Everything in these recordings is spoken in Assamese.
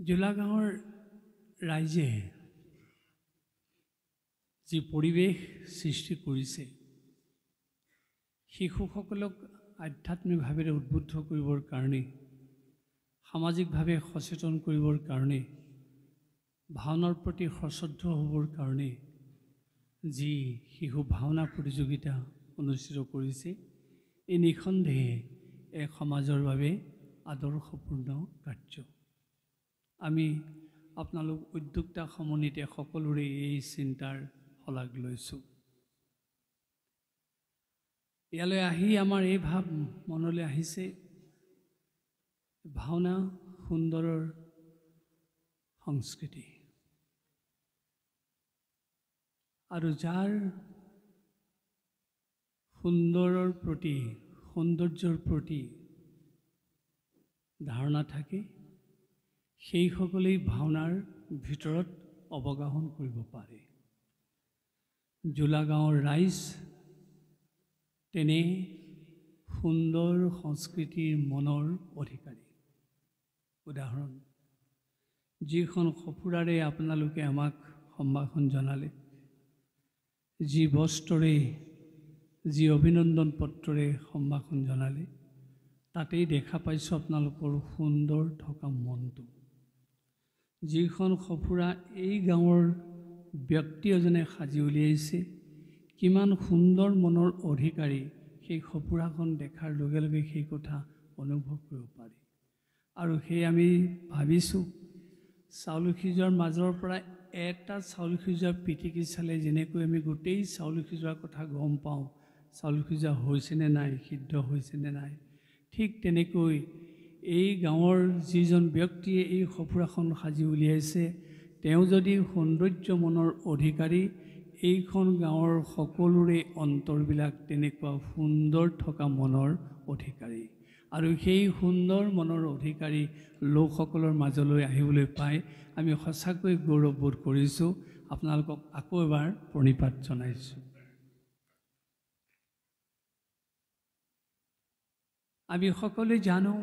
জোলা গাঁৱৰ ৰাইজে যি পৰিৱেশ সৃষ্টি কৰিছে শিশুসকলক আধ্যাত্মিকভাৱে উদ্বুদ্ধ কৰিবৰ কাৰণে সামাজিকভাৱে সচেতন কৰিবৰ কাৰণে ভাওনাৰ প্ৰতি সশ্ৰদ্ধ হ'বৰ কাৰণে যি শিশু ভাওনা প্ৰতিযোগিতা অনুষ্ঠিত কৰিছে এই নিঃসন্দেহে এক সমাজৰ বাবে আদৰ্শপূৰ্ণ কাৰ্য। আমি আপোনালোক উদ্যোক্তা সমন্বিতে সকলোৰে এই চিন্তাৰ শলাগ লৈছোঁ। ইয়ালৈ আহি আমাৰ এই ভাৱ মনলৈ আহিছে, ভাওনা সুন্দৰৰ সংস্কৃতি আৰু যাৰ সুন্দৰৰ প্ৰতি সৌন্দৰ্যৰ প্ৰতি ধাৰণা থাকে সেইসকলেই ভাওনাৰ ভিতৰত অৱগাহন কৰিব পাৰে। জোলা গাঁৱৰ ৰাইজ তেনে সুন্দৰ সংস্কৃতিৰ মনৰ অধিকাৰী। উদাহৰণ, যিখন সফুৰাৰে আপোনালোকে আমাক সম্ভাষণ জনালে, যি বস্ত্ৰৰে যি অভিনন্দন পত্ৰৰে সম্ভাষণ জনালে, তাতেই দেখা পাইছোঁ আপোনালোকৰ সুন্দৰ থকা মনটো। যিখন সফুৰা এই গাঁৱৰ ব্যক্তি এজনে সাজি উলিয়াইছে, কিমান সুন্দৰ মনৰ অধিকাৰী সেই সফুৰাখন দেখাৰ লগে লগে সেই কথা অনুভৱ কৰিব পাৰি। আৰু সেই আমি ভাবিছোঁ চাউল সিজোৱাৰ মাজৰ পৰা এটা চাউল সিজোৱা পিটিকি চালে যেনেকৈ আমি গোটেই চাউল সিজোৱাৰ কথা গম পাওঁ, চাউল সিজোৱা হৈছেনে নাই, সিদ্ধ হৈছেনে নাই, ঠিক তেনেকৈ এই গাঁৱৰ যিজন ব্যক্তিয়ে এই সফুৰাখন সাজি উলিয়াইছে তেওঁ যদি সৌন্দৰ্য মনৰ অধিকাৰী, এইখন গাঁৱৰ সকলোৰে অন্তৰবিলাক তেনেকুৱা সুন্দৰ থকা মনৰ অধিকাৰী। আৰু সেই সুন্দৰ মনৰ অধিকাৰী লোকসকলৰ মাজলৈ আহিবলৈ পাই আমি সঁচাকৈ গৌৰৱবোধ কৰিছোঁ। আপোনালোকক আকৌ এবাৰ প্ৰণিপাত জনাইছোঁ। আমি সকলোৱে জানো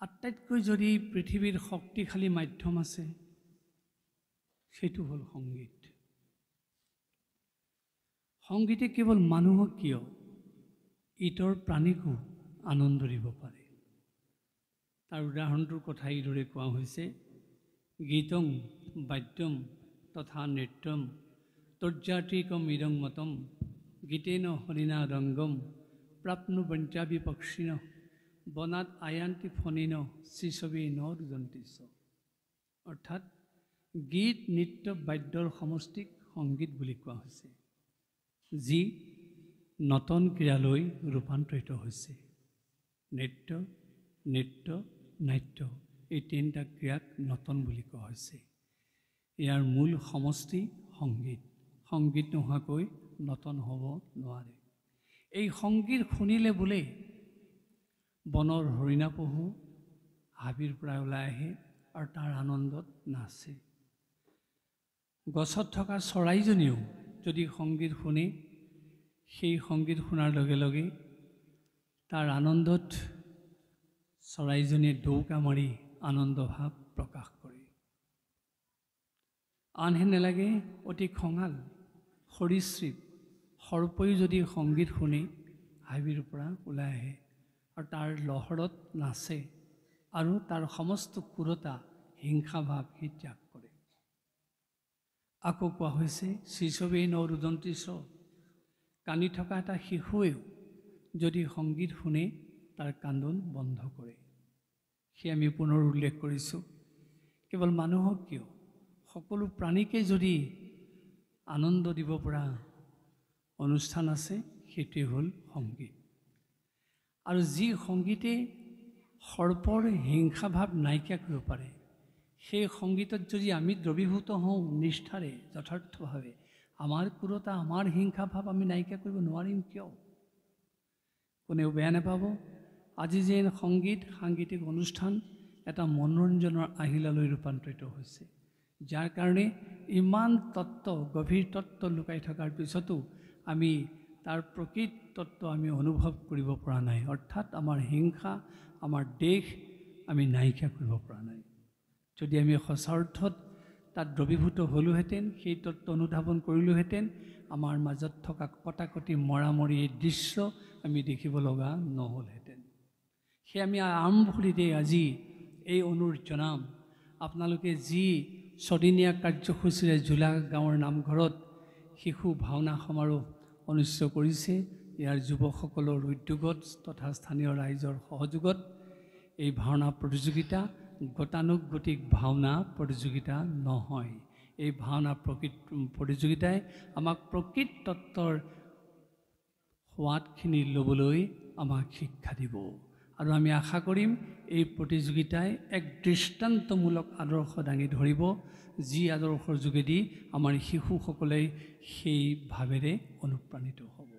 আটাইতকৈ যদি পৃথিৱীৰ শক্তিশালী মাধ্যম আছে সেইটো হ'ল সংগীত। সংগীতে কেৱল মানুহক কিয় ইতৰ প্ৰাণীকো আনন্দ দিব পাৰে। তাৰ উদাহৰণটোৰ কথা এইদৰে কোৱা হৈছে, গীতং বাদ্যম তথা নৃত্যম তৰ্জাতিকম ইদং মতম গীতেন হৰিণা ৰংগম প্ৰাপ্নু বঞ্চাবি পক্ষিণ বনাত আয়ান্তি ফণিন শিশবে ন ৰুদন্তিছ। অৰ্থাৎ গীত নৃত্য বাদ্যৰ সমষ্টিক সংগীত বুলি কোৱা হৈছে, যি নতন ক্ৰীড়ালৈ ৰূপান্তৰিত হৈছে। নৃত্য, নৃত্য, নাট্য এই তিনিটা ক্ৰিয়াক নতন বুলি কোৱা হৈছে। ইয়াৰ মূল সমষ্টি সংগীত। সংগীত নোহোৱাকৈ নতন হ'ব নোৱাৰে। এই সংগীত শুনিলে বোলে বনৰ হৰিণা পহু হাবিৰ পৰা ওলাই আহে আৰু তাৰ আনন্দত নাচে। গছত থকা চৰাইজনীও যদি সংগীত শুনে, সেই সংগীত শুনাৰ লগে লগে তাৰ আনন্দত চৰাইজনীয়ে দৌকা মাৰি আনন্দ ভাৱ প্ৰকাশ কৰে। আনহে নেলাগে অতি খঙাল সৰীসৃপ সৰ্পয়ো যদি সংগীত শুনি হাবিৰ পৰা ওলাই আহে আৰু তাৰ লহৰত নাচে আৰু তাৰ সমস্ত ক্ৰূৰতা হিংসা ভাৱ সি ত্যাগ কৰে। আকৌ কোৱা হৈছে শিশৱে ন ৰুদন্তিছ, কান্দি থকা এটা শিশুৱেও যদি সংগীত শুনে তাৰ কান্দোন বন্ধ কৰে। সেয়া আমি পুনৰ উল্লেখ কৰিছোঁ, কেৱল মানুহক কিয় সকলো প্ৰাণীকে যদি আনন্দ দিব পৰা অনুষ্ঠান আছে সেইটোৱে হ'ল সংগীত। আৰু যি সংগীতে সৰ্পৰ হিংসা ভাৱ নাইকিয়া কৰিব পাৰে, সেই সংগীতত যদি আমি দ্ৰৱীভূত হওঁ নিষ্ঠাৰে যথাৰ্থভাৱে, আমাৰ ক্ৰূৰতা আমাৰ হিংসা ভাৱ আমি নাইকিয়া কৰিব নোৱাৰিম কিয়? কোনেও বেয়া নাপাব। আজি যে সংগীত সাংগীতিক অনুষ্ঠান এটা মনোৰঞ্জনৰ আহিলালৈ ৰূপান্তৰিত হৈছে, যাৰ কাৰণে ইমান তত্ত্ব গভীৰ তত্ত্ব লুকাই থকাৰ পিছতো আমি তাৰ প্ৰকৃত তত্ত্ব আমি অনুভৱ কৰিব পৰা নাই। অৰ্থাৎ আমাৰ হিংসা, আমাৰ দেশ, আমি নাইকিয়া কৰিব পৰা নাই। যদি আমি সঁচা অৰ্থত তাত দ্ৰৱীভূত হ'লোহেঁতেন, সেই তত্ত্ব অনুধাৱন কৰিলোহেঁতেন, আমাৰ মাজত থকা কটাকটি মৰামৰি এই দৃশ্য আমি দেখিব লগা নহ'লহেঁতেন। সেই আমি আৰম্ভণিতে আজি এই অনুৰোধ জনাম, আপোনালোকে যি ছদিনীয়া কাৰ্যসূচীৰে জোলা গাঁৱৰ নামঘৰত শিশু ভাওনা সমাৰোহ অনুষ্ঠিত কৰিছে, ইয়াৰ যুৱকসকলৰ উদ্যোগত তথা স্থানীয় ৰাইজৰ সহযোগত এই ভাওনা প্ৰতিযোগিতা গতানুগতিক ভাওনা প্ৰতিযোগিতা নহয়। এই ভাওনা প্ৰতিযোগিতাই আমাক প্ৰকৃত তত্ত্বৰ সোৱাদখিনি ল'বলৈ আমাক শিক্ষা দিব। আৰু আমি আশা কৰিম এই প্ৰতিযোগিতাই এক দৃষ্টান্তমূলক আদৰ্শ দাঙি ধৰিব, যি আদৰ্শৰ যোগেদি আমাৰ শিশুসকলে সেই ভাৱেৰে অনুপ্ৰাণিত হ'ব।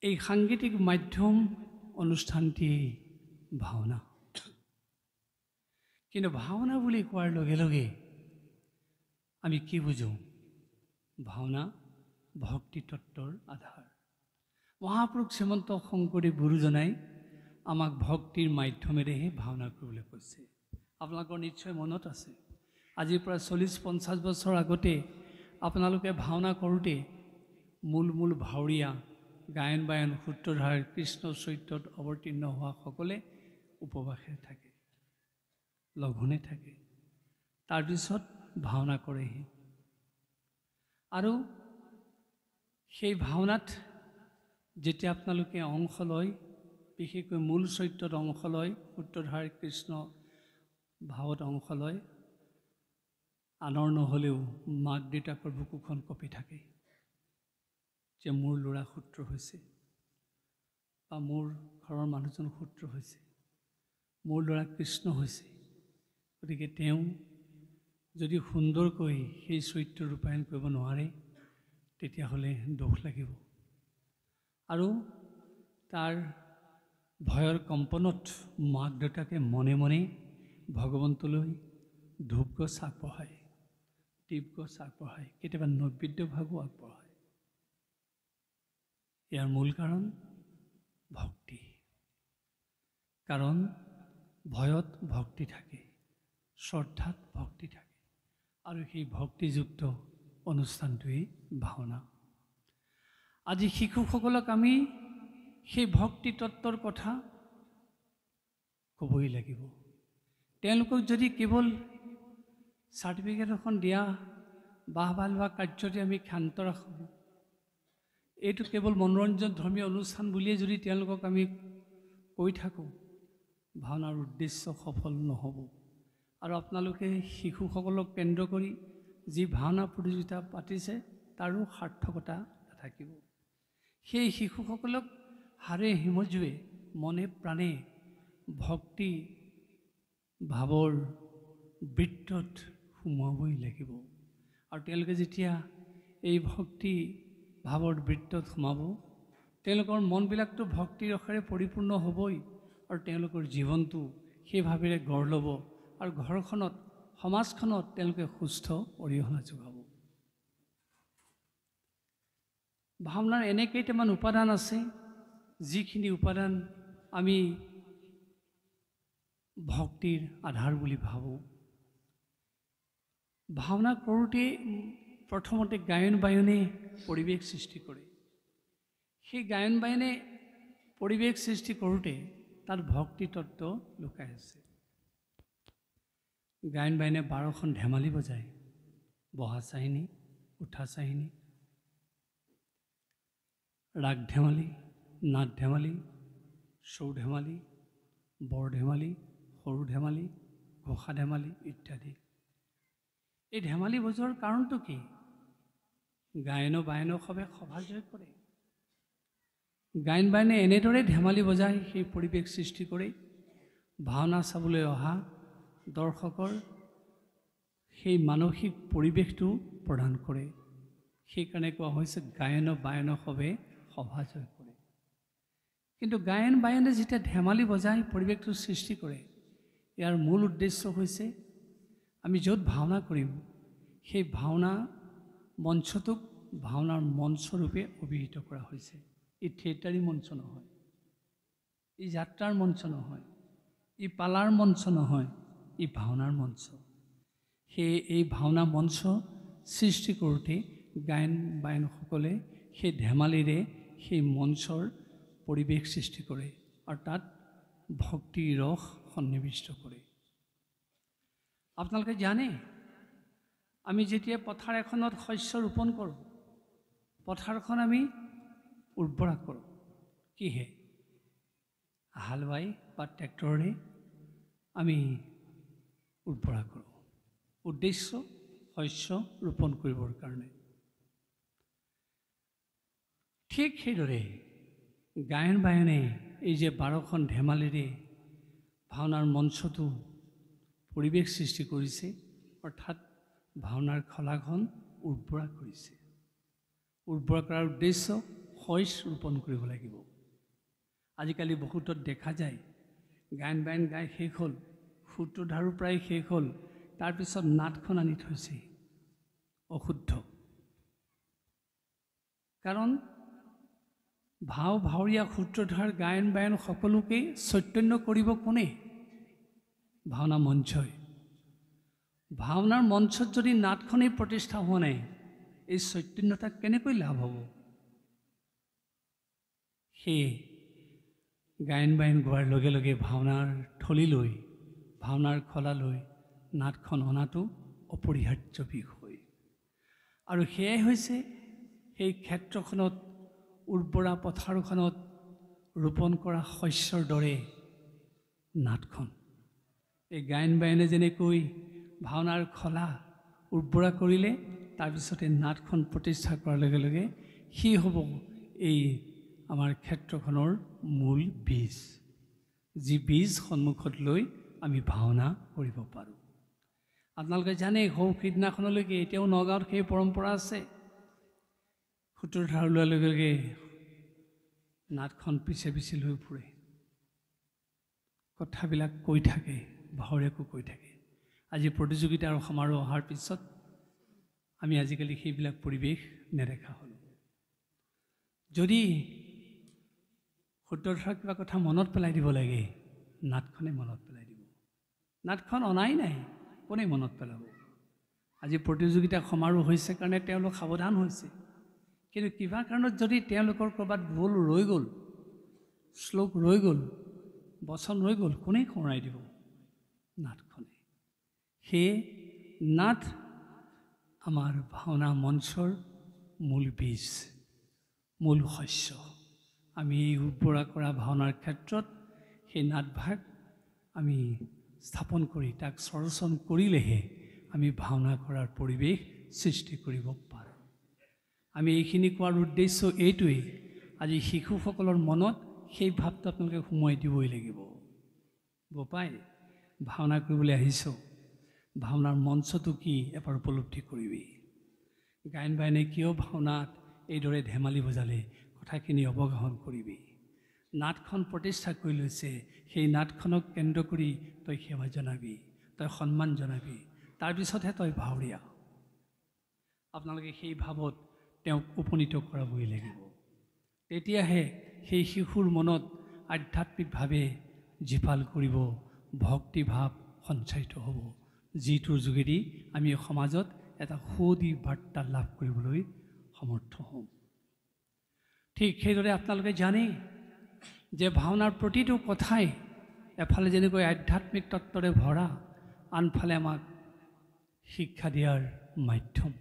এই সাংগীতিক মাধ্যম অনুষ্ঠানটি ভাওনা। কিন্তু ভাওনা বুলি কোৱাৰ লগে লগে আমি কি বুজোঁ? ভাওনা ভক্তি তত্ত্বৰ আধাৰ। মহাপুৰুষ শ্ৰীমন্ত শংকৰদেৱ গুৰুজনাই আমাক ভক্তিৰ মাধ্যমেৰেহে ভাওনা কৰিবলৈ কৈছে। আপোনালোকৰ নিশ্চয় মনত আছে, আজিৰ পৰা 40-50 বছৰ আগতে আপোনালোকে ভাওনা কৰোঁতে মূল ভাৱৰীয়া গায়ন বায়ন সূত্ৰধাৰ কৃষ্ণ চৰিত্ৰত অৱতীৰ্ণ হোৱাসকলে উপবাসে থাকে, লঘোণে থাকে, তাৰপিছত ভাওনা কৰেহি। আৰু সেই ভাওনাত যেতিয়া আপোনালোকে অংশ লয়, বিশেষকৈ মূল চৰিত্ৰত অংশ লয়, সূত্ৰধাৰ কৃষ্ণ ভাৱত অংশ লয়, আনৰ নহ'লেও মাক দেউতাকৰ বুকুখন কঁপি থাকে যে মোৰ ল'ৰা সূত্ৰ হৈছে, বা মোৰ ঘৰৰ মানুহজন সূত্ৰ হৈছে, মোৰ ল'ৰা কৃষ্ণ হৈছে। গতিকে তেওঁ যদি সুন্দৰকৈ সেই চৰিত্ৰ ৰূপায়ণ কৰিব নোৱাৰে, তেতিয়াহ'লে দুখ লাগিব। আৰু তাৰ ভয়ৰ কম্পনত মাক দেউতাকে মনে মনে ভগৱন্তলৈ ধূপ গছ আগবঢ়ায়, দীপ গছ আগবঢ়ায়, কেতিয়াবা নৈবেদ্য ভাগো আগবঢ়ায়। ইয়াৰ মূল কাৰণ ভক্তি। কাৰণ ভয়ত ভক্তি থাকে, শ্ৰদ্ধাত ভক্তি থাকে, আৰু সেই ভক্তিযুক্ত অনুষ্ঠানটোৱেই ভাওনা। আজি শিশুসকলক আমি সেই ভক্তি তত্ত্বৰ কথা ক'বই লাগিব। তেওঁলোকক যদি কেৱল চাৰ্টিফিকেট এখন দিয়া বাহবা লোৱা কাৰ্যতে আমি ক্ষান্ত ৰাখোঁ, এইটো কেৱল মনোৰঞ্জন ধৰ্মীয় অনুষ্ঠান বুলিয়ে যদি তেওঁলোকক আমি কৈ থাকোঁ, ভাওনাৰ উদ্দেশ্য সফল নহ'ব। আৰু আপোনালোকে শিশুসকলক কেন্দ্ৰ কৰি যি ভাওনা প্ৰতিযোগিতা পাতিছে, তাৰো সাৰ্থকতা নাথাকিব। সেই শিশুসকলক হাড়ে হিমজুৱে মনে প্ৰাণে ভক্তি ভাৱৰ বৃত্তত সোমোৱাবই লাগিব। আৰু তেওঁলোকে যেতিয়া এই ভক্তি ভাৱৰ বৃত্তত সোমাব, তেওঁলোকৰ মনবিলাকতো ভক্তি ৰসেৰে পৰিপূৰ্ণ হ'বই, আৰু তেওঁলোকৰ জীৱনটো সেই ভাৱেৰে গঢ় ল'ব, আৰু ঘৰখনত সমাজখনত তেওঁলোকে সুস্থ অৰিহণা যোগাব। ভাওনাৰ এনে কেইটামান উপাদান আছে, যিখিনি উপাদান আমি ভক্তিৰ আধাৰ বুলি ভাবোঁ। ভাওনা কৰোঁতে প্ৰথমতে গায়ন বায়নে পৰিৱেশ সৃষ্টি কৰে। সেই গায়ন বায়নে পৰিৱেশ সৃষ্টি কৰোঁতে তাত ভক্তি তত্ত্ব লুকাই আছে। গায়ন বায়নে 12খন ধেমালি বজায়, বহা চাহিনী, উঠা চাহিনী, ৰাগ ধেমালি, নাট ধেমালি, চৌ ধেমালি, বৰ ধেমালি, সৰু ধেমালি, ঘোষা ধেমালি ইত্যাদি। এই ধেমালি বজোৱাৰ কাৰণটো কি? গায়ন বায়নক সভা জয় কৰে। গায়ন বায়নে এনেদৰে ধেমালি বজাই সেই পৰিৱেশ সৃষ্টি কৰে, ভাওনা চাবলৈ অহা দৰ্শকৰ সেই মানসিক পৰিৱেশটো প্ৰদান কৰে। সেইকাৰণে কোৱা হৈছে গায়ন বায়ন সভা জয় কৰে। কিন্তু গায়ন বায়নে যেতিয়া ধেমালি বজাই পৰিৱেশটো সৃষ্টি কৰে, ইয়াৰ মূল উদ্দেশ্য হৈছে আমি য'ত ভাওনা কৰিম, সেই ভাওনা মঞ্চটোক ভাওনাৰ মঞ্চৰূপে অভিহিত কৰা হৈছে। এই থিয়েটাৰী মঞ্চ নহয়, ই যাত্ৰাৰ মঞ্চ নহয়, ই পালাৰ মঞ্চ নহয়, ই ভাওনাৰ মঞ্চ। সেয়ে এই ভাওনা মঞ্চ সৃষ্টি কৰোঁতে গায়ন বায়নসকলে সেই ধেমালিৰে সেই মঞ্চৰ পৰিৱেশ সৃষ্টি কৰে আৰু তাত ভক্তিৰ ৰস সন্নিৱিষ্ট কৰে। আপোনালোকে জানে, আমি যেতিয়া পথাৰ এখনত শস্য ৰোপণ কৰোঁ, পথাৰখন আমি উৰ্বৰা কৰোঁ কিহে? হাল বাই বা ট্ৰেক্টৰেৰে আমি উৰ্বৰা কৰোঁ। উদ্দেশ্য শস্য ৰোপণ কৰিবৰ কাৰণে। ঠিক সেইদৰে গায়ন বায়নে এই যে 12খন ধেমালিৰে ভাওনাৰ মঞ্চটো পৰিৱেশ সৃষ্টি কৰিছে, অৰ্থাৎ ভাওনাৰ খলাখন উৰ্বৰা কৰিছে। উৰ্বৰা কৰাৰ উদ্দেশ্য শস্য ৰোপণ কৰিব লাগিব। আজিকালি বহুতত দেখা যায়, গায়ন বায়ন গাই শেষ হ'ল, সূত্ৰধাৰো প্ৰায় শেষ হ'ল, তাৰপিছত নাটখন আনি থৈছে, অশুদ্ধ। কাৰণ ভাও ভাৱৰীয়া সূত্ৰধাৰ গায়ন বায়ন সকলোকে চৈতন্য কৰিব কোনে? ভাওনা মঞ্চই। ভাওনাৰ মঞ্চত যদি নাটখনেই প্ৰতিষ্ঠা হোৱা নাই, এই চৈতন্যতা কেনেকৈ লাভ হ'ব? সেয়ে গায়ন বায়ন গোৱাৰ লগে লগে ভাওনাৰ থলীলৈ, ভাওনাৰ খলালৈ নাটখন অনাটো অপৰিহাৰ্য বিষয়। আৰু সেয়াই হৈছে সেই ক্ষেত্ৰখনত, উৰ্বৰা পথাৰখনত ৰোপণ কৰা শস্যৰ দৰে নাটখন। এই গায়ন বায়নে যেনেকৈ ভাওনাৰ খলা উৰ্বৰা কৰিলে, তাৰপিছতে নাটখন প্ৰতিষ্ঠা কৰাৰ লগে লগে সি হ'ব এই আমাৰ ক্ষেত্ৰখনৰ মূল বীজ, যি বীজ সন্মুখত লৈ আমি ভাওনা কৰিব পাৰোঁ। আপোনালোকে জানে, সৌ সিদিনাখনলৈকে এতিয়াও নগাঁৱত সেই পৰম্পৰা আছে। সূত্ৰধাৰ লোৱাৰ লগে লগে নাটখন পিছে পিছে লৈ ফুৰে, কথাবিলাক কৈ থাকে, ভাৱৰীয়াকো কৈ থাকে। আজি প্ৰতিযোগিতা আৰু সমাৰোহ অহাৰ পিছত আমি আজিকালি সেইবিলাক পৰিৱেশ নেদেখা হ'লোঁ। যদি সূত্ৰধাৰ কিবা কথা মনত পেলাই দিব লাগে, নাটখনে মনত পেলাই দিব। নাটখন অনাই নাই, কোনে মনত পেলাব? আজি প্ৰতিযোগিতা সমাৰোহ হৈছে কাৰণে তেওঁলোক সাৱধান হৈছে, কিন্তু কিবা কাৰণত যদি তেওঁলোকৰ ক'ৰবাত ভুল ৰৈ গ'ল, শ্লোক ৰৈ গ'ল, বচন ৰৈ গ'ল, কোনে সোঁৱৰাই দিব? নাটখনে। সেয়ে নাট আমাৰ ভাওনা মঞ্চৰ মূল বীজ, মূল শস্য। আমি এই উৰ্বৰা কৰা ভাওনাৰ ক্ষেত্ৰত সেই নাটভাগ আমি স্থাপন কৰি তাক স্বৰচন কৰিলেহে আমি ভাওনা কৰাৰ পৰিৱেশ সৃষ্টি কৰিব পাৰোঁ। আমি এইখিনি কোৱাৰ উদ্দেশ্য এইটোৱেই, আজি শিশুসকলৰ মনত সেই ভাৱটো আপোনালোকে সোমোৱাই দিবই লাগিব। বোপাই, ভাওনা কৰিবলৈ আহিছ, ভাওনাৰ মঞ্চটো কি এবাৰ উপলব্ধি কৰিবি। গায়ন বায়নে কিয় ভাওনাত এইদৰে ধেমালি বজালে, কথাখিনি অৱগাহন কৰিবি। নাটখন প্ৰতিষ্ঠা কৰি লৈছে, সেই নাটখনক কেন্দ্ৰ কৰি তই সেৱা জনাবি, তই সন্মান জনাবি, তাৰপিছতহে তই ভাৱৰীয়া। আপোনালোকে সেই ভাৱত তেওঁক উপনীত কৰাবই লাগিব। তেতিয়াহে সেই শিশুৰ মনত আধ্যাত্মিকভাৱে জীপাল কৰিব, ভক্তিভাৱ সঞ্চাৰিত হ'ব, যিটোৰ যোগেদি আমি সমাজত এটা সুদি বাৰ্তা লাভ কৰিবলৈ সমৰ্থ হ'ম। ঠিক সেইদৰে আপোনালোকে জানে যে ভাওনাৰ প্ৰতিটো কথাই এফালে যেনেকৈ আধ্যাত্মিক তত্ত্বৰে ভৰা, আনফালে আমাক শিক্ষা দিয়াৰ মাধ্যম।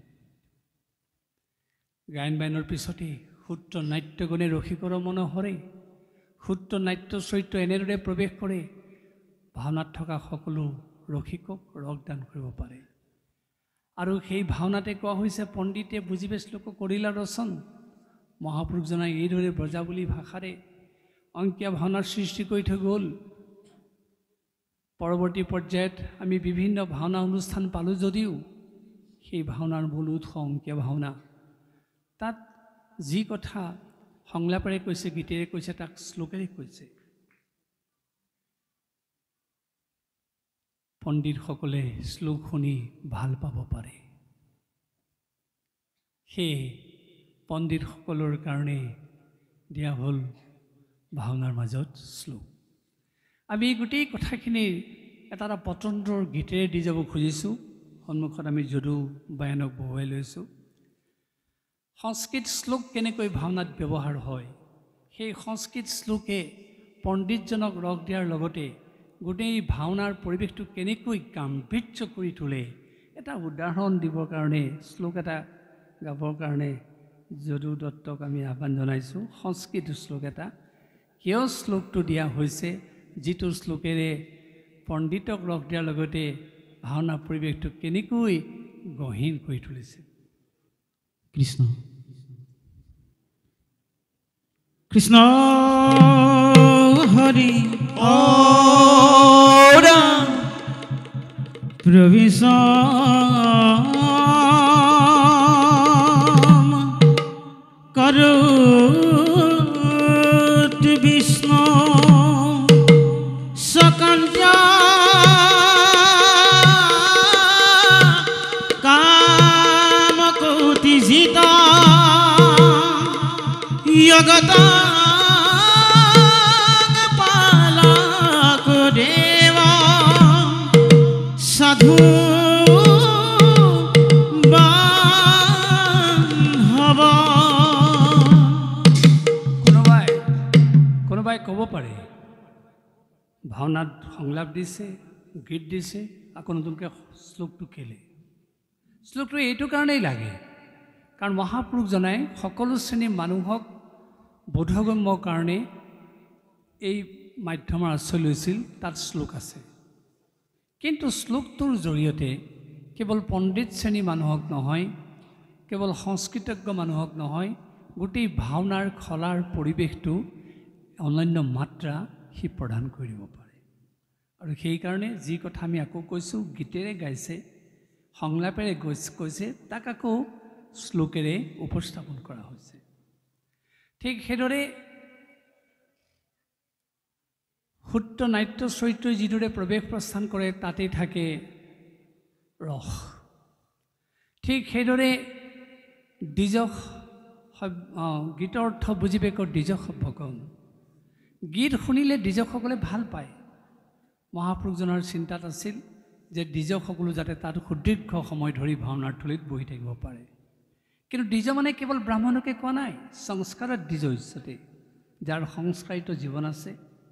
গায়ন বায়নৰ পিছতেই সূত্ৰ নাট্যগুণে ৰসিকৰ মনোহৰে, সূত্ৰ নাট্য চৰিত্ৰ এনেদৰে প্ৰৱেশ কৰে, ভাওনাত থকা সকলো ৰসিকক ৰসদান কৰিব পাৰে। আৰু সেই ভাওনাতে কোৱা হৈছে, পণ্ডিতে বুজিবে শ্লোক কৰিলা ৰচন। মহাপুৰুষজনাই এইদৰে ব্ৰজাৱলী ভাষাৰে অংকীয়া ভাওনাৰ সৃষ্টি কৰি থৈ গ'ল। পৰৱৰ্তী পৰ্যায়ত আমি বিভিন্ন ভাওনা অনুষ্ঠান পালোঁ যদিও সেই ভাওনাৰ মূল উৎস অংকীয়া ভাওনা। তাত যি কথা সংলাপেৰে কৈছে, গীতেৰে কৈছে, তাক শ্লোকেৰে কৈছে। পণ্ডিতসকলে শ্লোক শুনি ভাল পাব পাৰে, সেয়ে পণ্ডিতসকলৰ কাৰণে দিয়া হ'ল ভাওনাৰ মাজত শ্লোক। আমি গোটেই কথাখিনি এটা এটা পতন্তৰ গীতেৰে দি যাব খুজিছোঁ। সন্মুখত আমি যদু বায়নক বহুৱাই লৈছোঁ। সংস্কৃত শ্লোক কেনেকৈ ভাওনাত ব্যৱহাৰ হয়, সেই সংস্কৃত শ্লোকে পণ্ডিতজনক ৰস দিয়াৰ লগতে গোটেই ভাওনাৰ পৰিৱেশটো কেনেকৈ গাম্ভীৰ্য কৰি তোলে, এটা উদাহৰণ দিবৰ কাৰণে শ্লোক এটা গাবৰ কাৰণে যদু দত্তক আমি আহ্বান জনাইছোঁ। সংস্কৃত শ্লোক এটা, কিয় শ্লোকটো দিয়া হৈছে, যিটো শ্লোকেৰে পণ্ডিতক ৰস দিয়াৰ লগতে ভাওনাৰ পৰিৱেশটো কেনেকৈ গহীন কৰি তুলিছে। কৃষ্ণ কৃষ্ণ হৰি প্ৰবিশ কৰুত বিষ্ণু সকঞ্জ কামকোটি জিত জগত পালক দেব সাধু বান্ধৱ। কোনোবাই ক'ব পাৰে ভাওনাত সংলাপ দিছে, গীত দিছে, আকৌ নতুনকৈ শ্লোকটো কেলে? শ্লোকটো এইটো কাৰণেই লাগে, কাৰণ মহাপুৰুষজনাই সকলো শ্ৰেণীৰ মানুহক বোধগম্যৰ কাৰণে এই মাধ্যমৰ আশ্ৰয় লৈছিল। তাত শ্লোক আছে, কিন্তু শ্লোকটোৰ জৰিয়তে কেৱল পণ্ডিত শ্ৰেণীৰ মানুহক নহয়, কেৱল সংস্কৃতজ্ঞ মানুহক নহয়, গোটেই ভাওনাৰ খলাৰ পৰিৱেশটো অনন্য মাত্ৰা সি প্ৰদান কৰি দিব পাৰে। আৰু সেইকাৰণে যি কথা আমি আকৌ কৈছোঁ, গীতেৰে গাইছে, সংলাপেৰে কৈছে, তাক আকৌ শ্লোকেৰে উপস্থাপন কৰা হৈছে। ঠিক সেইদৰে সূত্ৰ নাট্য চৰিত্ৰই যিদৰে প্ৰৱেশ প্ৰস্থান কৰে, তাতেই থাকে ৰস। ঠিক সেইদৰে দ্বিজক গীতৰ অৰ্থ বুজি পেকৰ দ্বিজক সভ্যকৰণ। গীত শুনিলে দ্বিজকসকলে ভাল পায়। মহাপুৰুষজনৰ চিন্তাত আছিল যে দ্বিজকসকলো যাতে তাত সুদীৰ্ঘ সময় ধৰি ভাওনাৰ থলীত বহি থাকিব পাৰে। কিন্তু দ্বিজ মানে কেৱল ব্ৰাহ্মণকে কোৱা নাই, সংস্কাৰত দ্বিজ উচ্চতে, যাৰ সংস্কাৰিত জীৱন আছে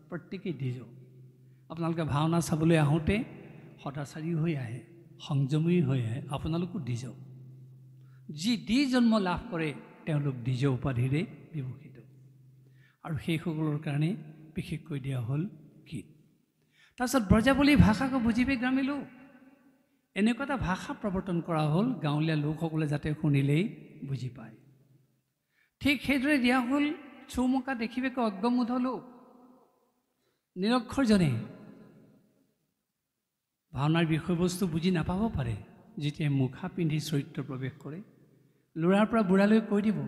প্ৰত্যেকেই দ্বিজ। আপোনালোকে ভাওনা চাবলৈ আহোঁতে সদাচাৰী হৈ আহে, সংযমী হৈ আহে, আপোনালোকো দ্বিজ। যি দ্বিজ জন্ম লাভ কৰে তেওঁলোক দ্বিজ উপাধিৰে বিভূষিত। আৰু সেইসকলৰ কাৰণে বিশেষকৈ দিয়া হ'ল গীত। তাৰপিছত ব্ৰজাৱলী ভাষাকো বুজিবে গ্ৰামীণ লোক, এনেকুৱা এটা ভাষা প্ৰৱৰ্তন কৰা হ'ল গাঁৱলীয়া লোকসকলে যাতে শুনিলেই বুজি পায়। ঠিক সেইদৰে দিয়া হ'ল চৌমকা দেখিবেকৈ অজ্ঞমুধ লোক। নিৰক্ষৰজনে ভাওনাৰ বিষয়বস্তু বুজি নাপাব পাৰে, যেতিয়া মুখা পিন্ধি চৰিত্ৰ প্ৰৱেশ কৰে। ল'ৰাৰ পৰা বুঢ়ালৈ কৈ দিব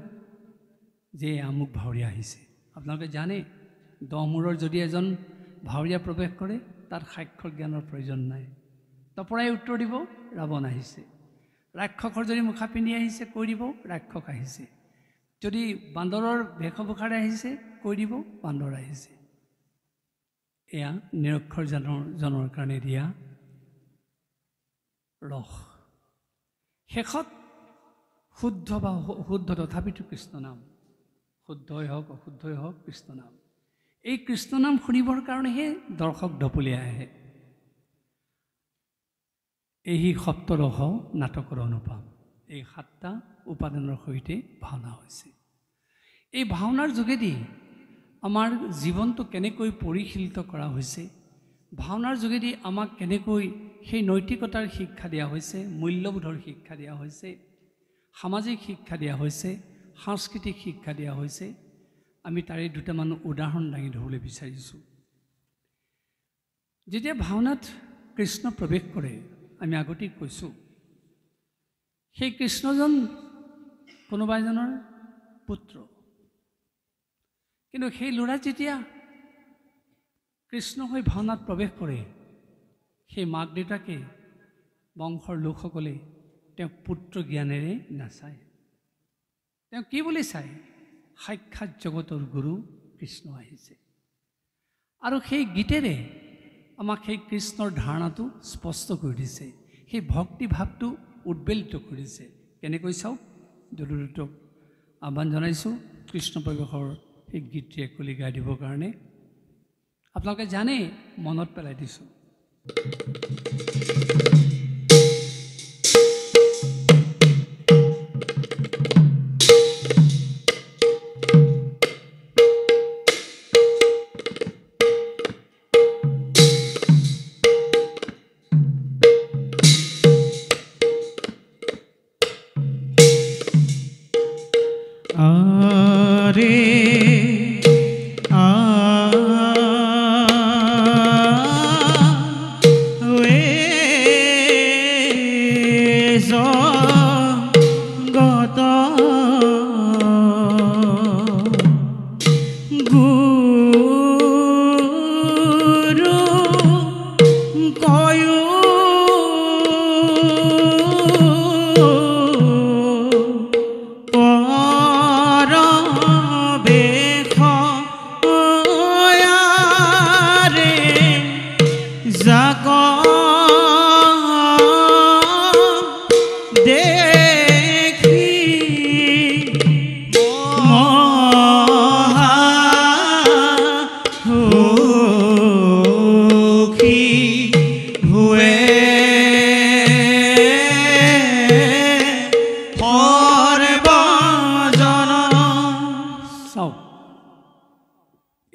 যে আমুক ভাৱৰীয়া আহিছে। আপোনালোকে জানে, 10 মূৰৰ যদি এজন ভাৱৰীয়া প্ৰৱেশ কৰে, তাত সাক্ষৰ জ্ঞানৰ প্ৰয়োজন নাই। তপৰাই উত্তৰ দিব, ৰাৱণ আহিছে। ৰাক্ষসৰ যদি মুখা পিন্ধি আহিছে, কৈ দিব ৰাক্ষস আহিছে। যদি বান্দৰৰ বেশভূষাৰে আহিছে, কৈ দিব বান্দৰ আহিছে। এয়া নিৰক্ষৰজনৰ কাৰণে দিয়া ৰস। শেষত শুদ্ধ বা অশুদ্ধ তথাপিতো কৃষ্ণ নাম, শুদ্ধই হওক অশুদ্ধই হওক কৃষ্ণ নাম। এই কৃষ্ণ নাম শুনিবৰ কাৰণেহে দৰ্শক ঢপলিয়াই আহে। এই সপ্তৰস নাটকৰ অনুপম। এই 7টা উপাদানৰ সৈতে ভাওনা হৈছে। এই ভাওনাৰ যোগেদি আমাৰ জীৱনটো কেনেকৈ পৰিশীলিত কৰা হৈছে, ভাওনাৰ যোগেদি আমাক কেনেকৈ সেই নৈতিকতাৰ শিক্ষা দিয়া হৈছে, মূল্যবোধৰ শিক্ষা দিয়া হৈছে, সামাজিক শিক্ষা দিয়া হৈছে, সাংস্কৃতিক শিক্ষা দিয়া হৈছে, আমি তাৰে দুটামান উদাহৰণ দাঙি ধৰিবলৈ বিচাৰিছোঁ। যেতিয়া ভাওনাত কৃষ্ণ প্ৰৱেশ কৰে, আমি আগতেই কৈছোঁ, সেই কৃষ্ণজন কোনোবা এজনৰ পুত্ৰ। কিন্তু সেই ল'ৰা যেতিয়া কৃষ্ণ হৈ ভাওনাত প্ৰৱেশ কৰে, সেই মাক দেউতাকে বংশৰ লোকসকলে তেওঁক পুত্ৰ জ্ঞানেৰে নাচায়। তেওঁ কি বুলি চায়? সাক্ষাৎ জগতৰ গুৰু কৃষ্ণ আহিছে। আৰু সেই গীতেৰে আমাক সেই কৃষ্ণৰ ধাৰণাটো স্পষ্ট কৰি দিছে, সেই ভক্তি ভাৱটো উদ্বেলিত কৰিছে। কেনেকৈ চাওক, দলুদুতক আহ্বান জনাইছোঁ কৃষ্ণ প্ৰৱেশৰ সেই গীতটি একলি গাই দিবৰ কাৰণে। আপোনালোকে জানে, মনত পেলাই দিছোঁ।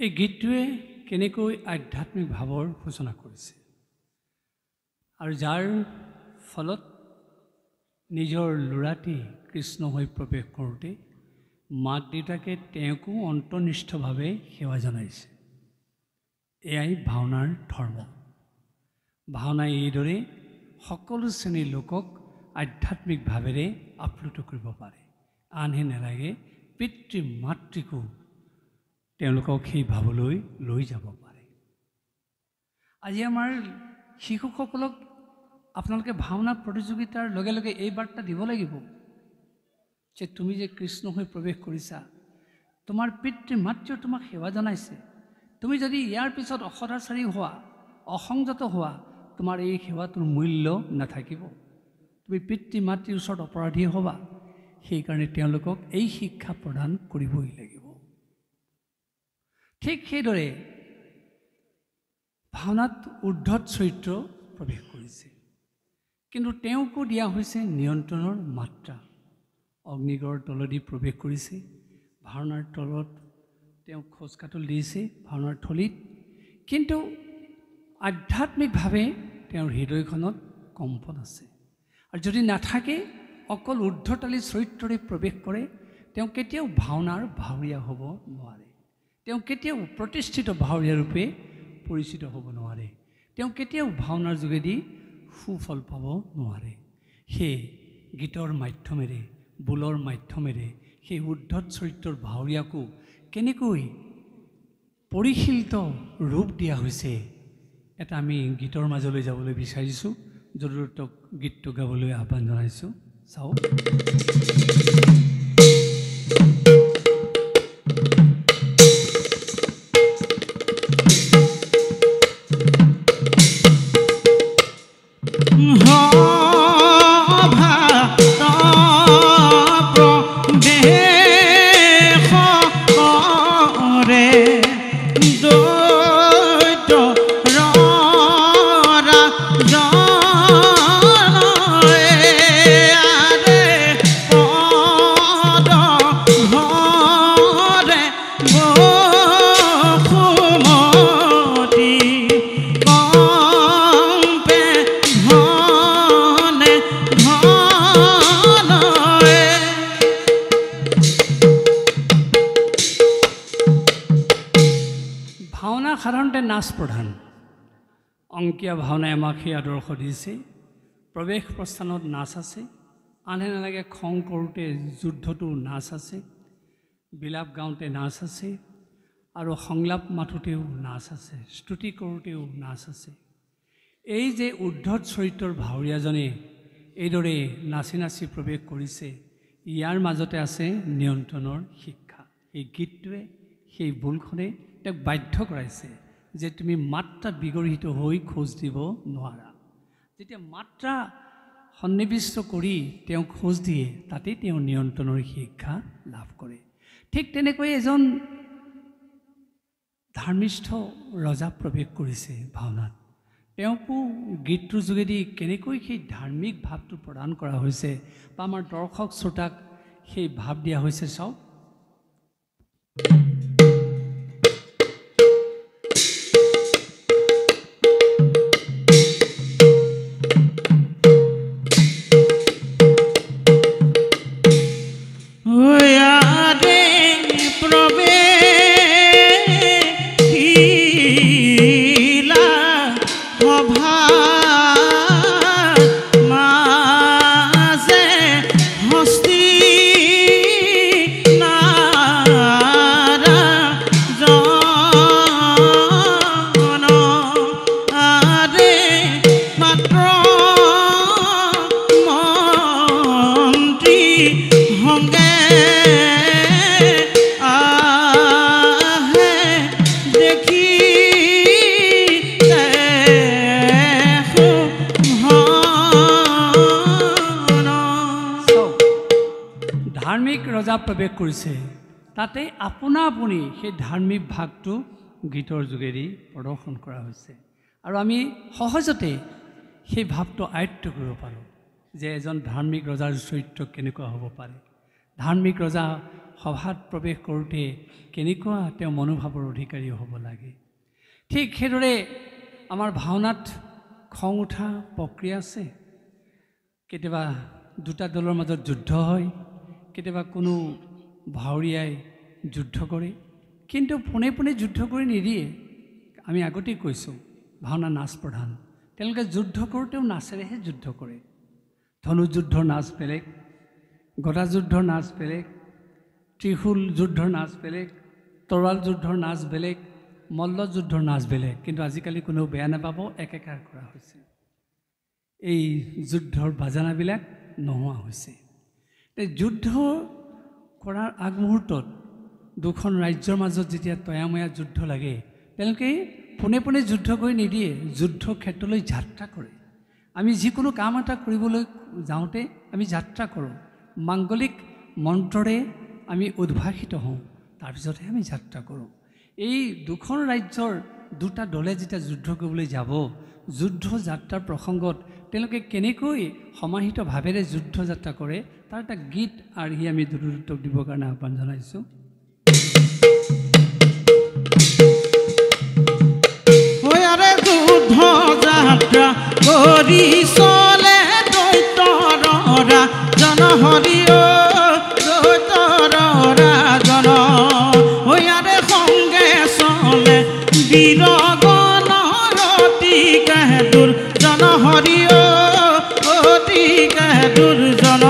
এই গীতটোৱে কেনেকৈ আধ্যাত্মিক ভাৱৰ সূচনা কৰিছে, আৰু যাৰ ফলত নিজৰ ল'ৰাটি কৃষ্ণ হৈ প্ৰৱেশ কৰোঁতে মাক দেউতাকে তেওঁকো অন্তৰ্নিষ্ঠভাৱে সেৱা জনাইছে। এয়াই ভাওনাৰ ধৰ্ম। ভাওনাই এইদৰে সকলো শ্ৰেণীৰ লোকক আধ্যাত্মিক ভাৱেৰে আপ্লুত কৰিব পাৰে। আনহে নালাগে, পিতৃ মাতৃকো তেওঁলোকক সেই ভাৱলৈ লৈ যাব পাৰে। আজি আমাৰ শিশুসকলক আপোনালোকে ভাওনা প্ৰতিযোগিতাৰ লগে লগে এই বাৰ্তা দিব লাগিব যে তুমি যে কৃষ্ণ হৈ প্ৰৱেশ কৰিছা, তোমাৰ পিতৃ মাতৃও তোমাক সেৱা জনাইছে। তুমি যদি ইয়াৰ পিছত অসদাচাৰী হোৱা, অসংযত হোৱা, তোমাৰ এই সেৱাটোৰ মূল্য নাথাকিব। তুমি পিতৃ মাতৃৰ ওচৰত অপৰাধী হ'বা। সেইকাৰণে তেওঁলোকক এই শিক্ষা প্ৰদান কৰিবই লাগিব। ঠিক সেইদৰে ভাওনাত উদ্ধত চৰিত্ৰ প্ৰৱেশ কৰিছে, কিন্তু তেওঁকো দিয়া হৈছে নিয়ন্ত্ৰণৰ মাত্ৰা। অগ্নিগড়ৰ তলেদি প্ৰৱেশ কৰিছে, ভাওনাৰ তলত তেওঁক খোজকাটল দিছে ভাওনাৰ থলীত, কিন্তু আধ্যাত্মিকভাৱে তেওঁৰ হৃদয়খনত কম্পন আছে। আৰু যদি নাথাকে, অকল ঊৰ্ধ্বতালী চৰিত্ৰৰে প্ৰৱেশ কৰে, তেওঁ কেতিয়াও ভাওনাৰ ভাৱৰীয়া হ'ব নোৱাৰে। তেওঁ কেতিয়াও প্ৰতিষ্ঠিত ভাৱৰীয়া ৰূপে পৰিচিত হ'ব নোৱাৰে। তেওঁ কেতিয়াও ভাওনাৰ যোগেদি সুফল পাব নোৱাৰে। সেই গীতৰ মাধ্যমেৰে, বোলৰ মাধ্যমেৰে সেই উদ্ধত চৰিত্ৰৰ ভাৱৰীয়াকো কেনেকৈ পৰিশীলিত ৰূপ দিয়া হৈছে, এটা আমি গীতৰ মাজলৈ যাবলৈ বিচাৰিছোঁ। জৰুৰতক গীতটো গাবলৈ আহ্বান জনাইছোঁ। চাওক, সাধাৰণতে নাচ প্ৰধান। অংকীয়া ভাওনাই আমাক সেই আদৰ্শ দিছে। প্ৰৱেশ প্ৰস্থানত নাচ আছে, আনহে নালাগে খং কৰোঁতে যুদ্ধটো নাচ আছে, বিলাপ গাওঁতে নাচ আছে, আৰু সংলাপ মাথোঁতেও নাচ আছে, স্তুতি কৰোঁতেও নাচ আছে। এই যে উদ্ধত চৰিত্ৰৰ ভাৱৰীয়াজনে এইদৰে নাচি নাচি প্ৰৱেশ কৰিছে, ইয়াৰ মাজতে আছে নিয়ন্ত্ৰণৰ শিক্ষা। এই গীতটোৱে, সেই বোলখনে তেওঁক বাধ্য কৰাইছে যে তুমি মাত্ৰাত বিগড়িত হৈ খোজ দিব নোৱাৰা। যেতিয়া মাত্ৰা সন্নিৱিষ্ট কৰি তেওঁ খোজ দিয়ে তাতেই তেওঁ নিয়ন্ত্ৰণৰ শিক্ষা লাভ কৰে। ঠিক তেনেকৈ এজন ধাৰ্মিষ্ঠ ৰজা প্ৰৱেশ কৰিছে ভাওনাত। তেওঁকো গীতটোৰ যোগেদি কেনেকৈ সেই ধাৰ্মিক ভাৱটো প্ৰদান কৰা হৈছে বা আমাৰ দৰ্শক শ্ৰোতাক সেই ভাৱ দিয়া হৈছে চাওক। ৰজা প্ৰৱেশ কৰিছে তাতে আপোনা আপুনি সেই ধাৰ্মিক ভাগটো গীতৰ যোগেদি প্ৰদৰ্শন কৰা হৈছে আৰু আমি সহজতে সেই ভাৱটো আয়ত্ত কৰিব পাৰোঁ যে এজন ধাৰ্মিক ৰজাৰ চৰিত্ৰ কেনেকুৱা হ'ব পাৰে, ধাৰ্মিক ৰজা সভাত প্ৰৱেশ কৰোঁতে কেনেকুৱা তেওঁ মনোভাৱৰ অধিকাৰী হ'ব লাগে। ঠিক সেইদৰে আমাৰ ভাওনাত খং উঠা প্ৰক্ৰিয়া আছে। কেতিয়াবা দুটা দলৰ মাজত যুদ্ধ হয়, কেতিয়াবা কোনো ভাৱৰীয়াই যুদ্ধ কৰে, কিন্তু পোনে পোনে যুদ্ধ কৰি নিদিয়ে। আমি আগতেই কৈছোঁ ভাওনা নাচ প্ৰধান, তেওঁলোকে যুদ্ধ কৰোঁতেও নাচেৰেহে যুদ্ধ কৰে। ধনুযুদ্ধৰ নাচ বেলেগ, গদাযুদ্ধৰ নাচ বেলেগ, ত্ৰিশূল যুদ্ধৰ নাচ বেলেগ, তৰোৱাল যুদ্ধৰ নাচ বেলেগ, মল্লযুদ্ধৰ নাচ বেলেগ। কিন্তু আজিকালি কোনেও বেয়া নাপাব, একেকাৰ কৰা হৈছে। এই যুদ্ধৰ বাজানাবিলাক নোহোৱা হৈছে। যুদ্ধ কৰাৰ আগমুহূৰ্তত দুখন ৰাজ্যৰ মাজত যেতিয়া তয়াময়া যুদ্ধ লাগে, তেওঁলোকে পোনে পোনে যুদ্ধ কৰি নিদিয়ে, যুদ্ধ ক্ষেত্ৰলৈ যাত্ৰা কৰে। আমি যিকোনো কাম এটা কৰিবলৈ যাওঁতে আমি যাত্ৰা কৰোঁ, মাংগলিক মন্ত্ৰৰে আমি উদ্ভাসিত হওঁ, তাৰপিছতহে আমি যাত্ৰা কৰোঁ। এই দুখন ৰাজ্যৰ দুটা দলে যেতিয়া যুদ্ধ কৰিবলৈ যাব, যুদ্ধ যাত্ৰাৰ প্ৰসংগত তেওঁলোকে কেনেকৈ সমাহিত ভাৱেৰে যুদ্ধ যাত্ৰা কৰে তাৰ এটা গীত আৰ্হি আমি দুৰুত্তক দিবৰ কাৰণে আহ্বান জনাইছোঁ। যুদ্ধ যাত্ৰা কৰি চলে দৈত্যৰা জন হৰি দৈত্যৰা জন হৈয়াৰে সংগে চলে বীৰগণৰ অতিকে দুৰ্জন হৰি অতিকে দুৰ্জন।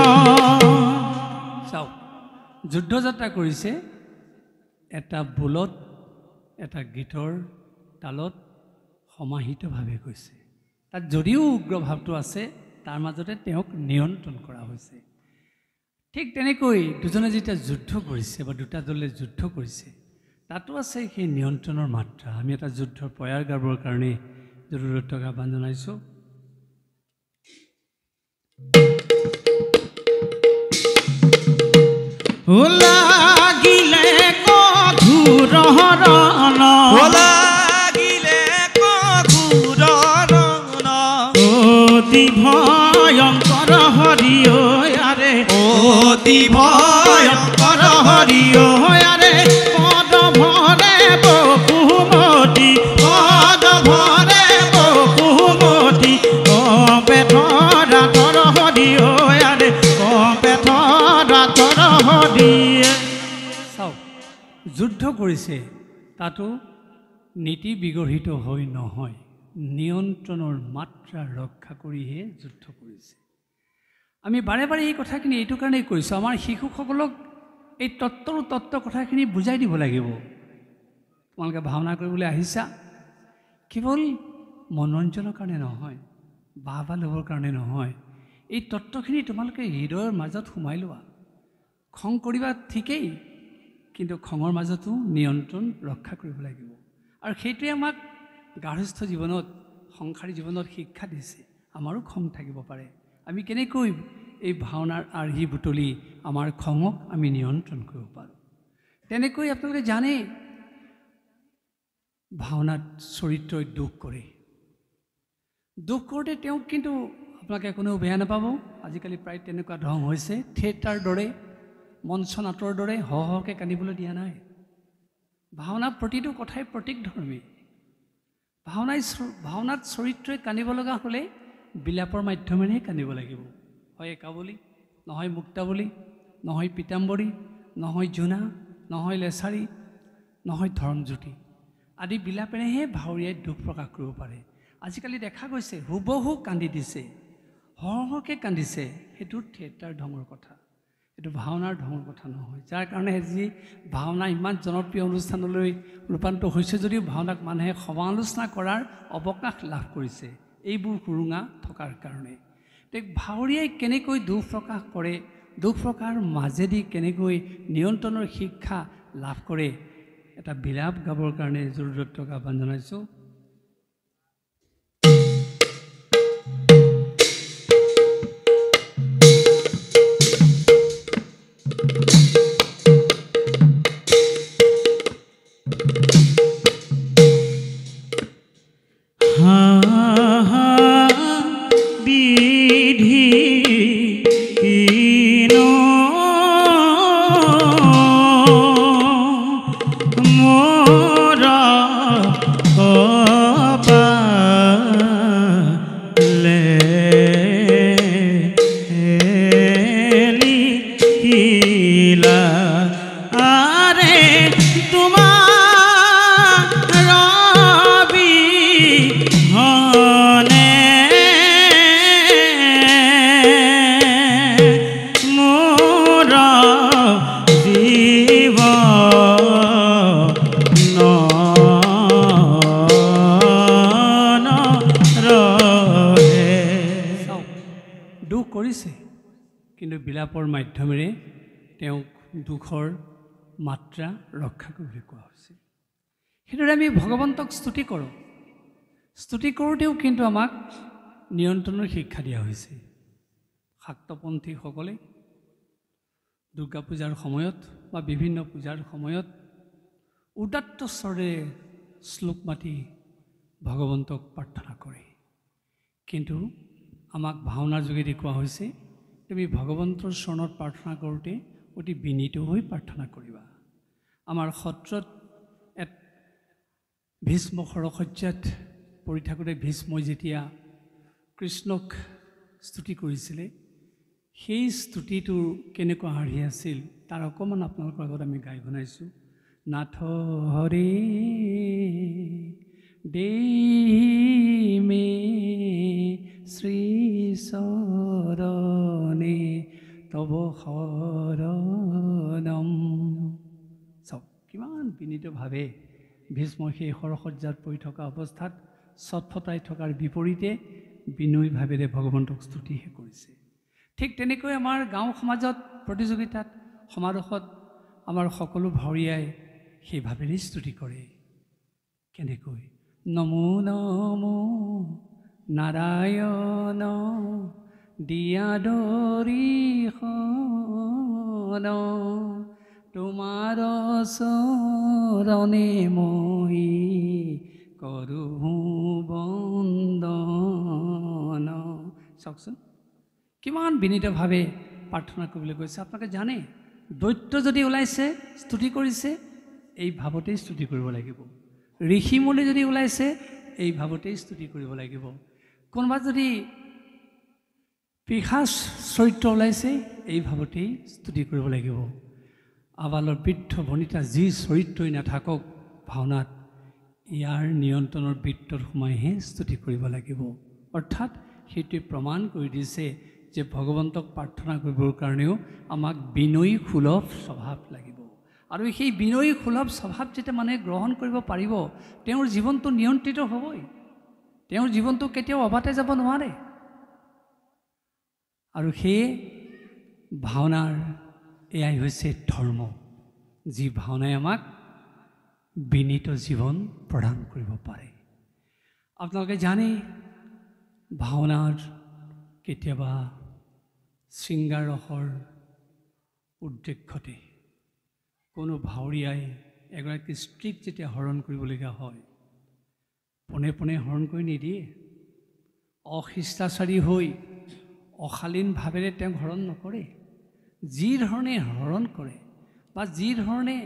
চাওক, যুদ্ধ যাত্ৰা কৰিছে এটা বোলত, এটা গীতৰ তালত সমাহিতভাৱে কৈছে। তাত যদিও উগ্ৰ ভাৱটো আছে, তাৰ মাজতে তেওঁক নিয়ন্ত্ৰণ কৰা হৈছে। ঠিক তেনেকৈ দুজনে যেতিয়া যুদ্ধ কৰিছে বা দুটা দলে যুদ্ধ কৰিছে, তাতো আছে সেই নিয়ন্ত্ৰণৰ মাত্ৰা। আমি এটা যুদ্ধৰ পয়াৰ গাবৰ কাৰণে জৰুৰতক আহ্বান জনাইছোঁ। লাগিলে কঠোৰ হৰণ, লাগিলে কঠোৰ হৰণ, অতি ভয়ংকৰ হৰি আৰে, অতি ভয়ংকৰ হৰি আৰে, পদ ভৰে বকুমতি, পদ ভৰে বকুমতি, কপে ধৰা ধৰ হৰি আৰে, কপে ধৰা ধৰ হৰি। চাওক, যুদ্ধ কৰিছে তাতো নীতি বিগৰ্হিত হৈ নহয়, নিয়ন্ত্ৰণৰ মাত্ৰা ৰক্ষা কৰিহে যুদ্ধ কৰিছে। আমি বাৰে বাৰে এই কথাখিনি এইটো কাৰণেই কৈছোঁ, আমাৰ শিশুসকলক এই তত্ত্ব কথাখিনি বুজাই দিব লাগিব। তোমালোকে ভাওনা কৰিবলৈ আহিছা কেৱল মনোৰঞ্জনৰ কাৰণে নহয়, বাহ ল'বৰ কাৰণে নহয়, এই তত্ত্বখিনি তোমালোকে হৃদয়ৰ মাজত সোমাই লোৱা। খং কৰিবা ঠিকেই, কিন্তু খঙৰ মাজতো নিয়ন্ত্ৰণ ৰক্ষা কৰিব লাগিব। আৰু সেইটোৱে আমাক গাৰ্হস্থ্য জীৱনত সংসাৰী জীৱনত শিক্ষা দিছে আমাৰো খং থাকিব পাৰে আমি কেনেকৈ এই ভাওনাৰ আৰ্হি বুটলি আমাৰ খঙক আমি নিয়ন্ত্ৰণ কৰিব পাৰোঁ তেনেকৈ আপোনালোকে জানে ভাওনাত চৰিত্ৰই দুখ কৰে দুখ কৰোঁতে তেওঁক কিন্তু আপোনালোকে কোনেও বেয়া নাপাব আজিকালি প্ৰায় তেনেকুৱা ধৰণ হৈছে থিয়েটাৰ দৰে মঞ্চ নাটৰ দৰে হহকৈ কান্দিবলৈ দিয়া নাই ভাওনা প্ৰতিটো কথাই প্ৰতীক ধৰ্মী ভাওনাত চৰিত্ৰই কান্দিব লগা হ'লে বিলাপৰ মাধ্যমেৰে কান্দিব লাগিব হয় একাৱলী নহয় মুক্তাৱলী নহয় পীতাম্বৰী নহয় জোনা নহয় লেছাৰী নহয় ধৰমজ্যোতি আদি বিলাপেৰেহে ভাৱৰীয়াই দুখ প্ৰকাশ কৰিব পাৰে আজিকালি দেখা গৈছে হুবহু কান্দি দিছে হৰহকৈ কান্দিছে সেইটো থিয়েটাৰ ঢঙৰ কথা এইটো ভাওনাৰ ঢঙৰ কথা নহয় যাৰ কাৰণে যি ভাওনা ইমান জনপ্ৰিয় অনুষ্ঠানলৈ ৰূপান্তৰ হৈছে যদিও ভাওনাক মানুহে সমালোচনা কৰাৰ অৱকাশ লাভ কৰিছে এইবোৰ সুৰুঙা থকাৰ কাৰণে ভাৱৰীয়াই কেনেকৈ দুখ প্ৰকাশ কৰে দুখ প্ৰকাশৰ মাজেদি কেনেকৈ নিয়ন্ত্ৰণৰ শিক্ষা লাভ কৰে এটা বিলাপ গাবৰ কাৰণে জৰুৰতক আহ্বান জনাইছোঁ কিন্তু বিলাপৰ মাধ্যমেৰে তেওঁক দুখৰ মাত্ৰা ৰক্ষা কৰিবলৈ কোৱা হৈছে সেইদৰে আমি ভগৱন্তক স্তুতি কৰোঁ স্তুতি কৰোঁতেও কিন্তু আমাক নিয়ন্ত্ৰণৰ শিক্ষা দিয়া হৈছে শাক্তপন্থীসকলে দুৰ্গা পূজাৰ সময়ত বা বিভিন্ন পূজাৰ সময়ত উদাত্ত স্বৰে শ্লোক মাতি ভগৱন্তক প্ৰাৰ্থনা কৰে কিন্তু আমাক ভাওনাৰ যোগেদি কোৱা হৈছে তুমি ভগৱন্তৰ চৰণত প্ৰাৰ্থনা কৰোঁতে অতি বিনীত হৈ প্ৰাৰ্থনা কৰিবা আমাৰ সত্ৰত ভীষ্ম শৰসজ্জাত পৰি থাকোঁতে ভীষ্মই যেতিয়া কৃষ্ণক স্তুতি কৰিছিলে সেই স্তুতিটোৰ কেনেকুৱা আৰ্হি আছিল তাৰ অকণমান আপোনালোকৰ আগত আমি গাই শুনাইছোঁ নাথ হৰে দেহি মে শ্ৰী চৰণে তব শৰণম চাওক কিমান বিনীতভাৱে ভীষ্ম সেই শৰসজ্জাত পৰি থকা অৱস্থাত চটফটাই থকাৰ বিপৰীতে বিনয়ীভাৱেৰে ভগৱন্তক স্তুতিহে কৰিছে ঠিক তেনেকৈ আমাৰ গাঁও সমাজত প্ৰতিযোগিতাত সমাৰোহত আমাৰ সকলো ভাৱৰীয়াই সেই ভাৱেৰে স্তুতি কৰে কেনেকৈ নমো নমো নাৰায়ণ দিয়াদৰিখন তোমাৰ চৰণে মই কৰোঁ বন্দন চাওকচোন কিমান বিনীতভাৱে প্ৰাৰ্থনা কৰিবলৈ কৈছে আপোনালোকে জানে দৈত্য যদি ওলাইছে স্তুতি কৰিছে এই ভাৱতেই স্তুতি কৰিব লাগিব ঋষিমুনি যদি ওলাইছে এই ভাৱতেই স্তুতি কৰিব লাগিব কোনোবা যদি পিশাচ চৰিত্ৰ ওলাইছে এই ভাৱতেই স্তুতি কৰিব লাগিব আবালৰ বৃদ্ধ বনিতা যি চৰিত্ৰই নাথাকক ভাওনাত ইয়াৰ নিয়ন্ত্ৰণৰ বৃত্তত সোমাইহে স্তুতি কৰিব লাগিব অৰ্থাৎ সেইটোৱে প্ৰমাণ কৰি দিছে যে ভগৱন্তক প্ৰাৰ্থনা কৰিবৰ কাৰণেও আমাক বিনয়ী সুলভ স্বভাৱ লাগিব আৰু সেই বিনয়ী সুলভ স্বভাৱ যেতিয়া মানুহে গ্ৰহণ কৰিব পাৰিব তেওঁৰ জীৱনটো নিয়ন্ত্ৰিত হ'বই তেওঁৰ জীৱনটো কেতিয়াও অবাতে যাব নোৱাৰে আৰু সেয়ে ভাওনাৰ এয়াই হৈছে ধৰ্ম যি ভাওনাই আমাক বিনীত জীৱন প্ৰদান কৰিব পাৰে আপোনালোকে জানে ভাওনাৰ কেতিয়াবা শৃংগাৰ ৰসৰ উদ্দেশ্যতে কোনো ভাৱৰীয়াই এগৰাকী স্ত্ৰীক যেতিয়া হৰণ কৰিবলগীয়া হয় পোনে পোনে হৰণ কৰি নিদিয়ে অশিষ্টাচাৰী হৈ অশালীন ভাৱেৰে তেওঁক হৰণ নকৰে যি ধৰণে হৰণ কৰে বা যি ধৰণে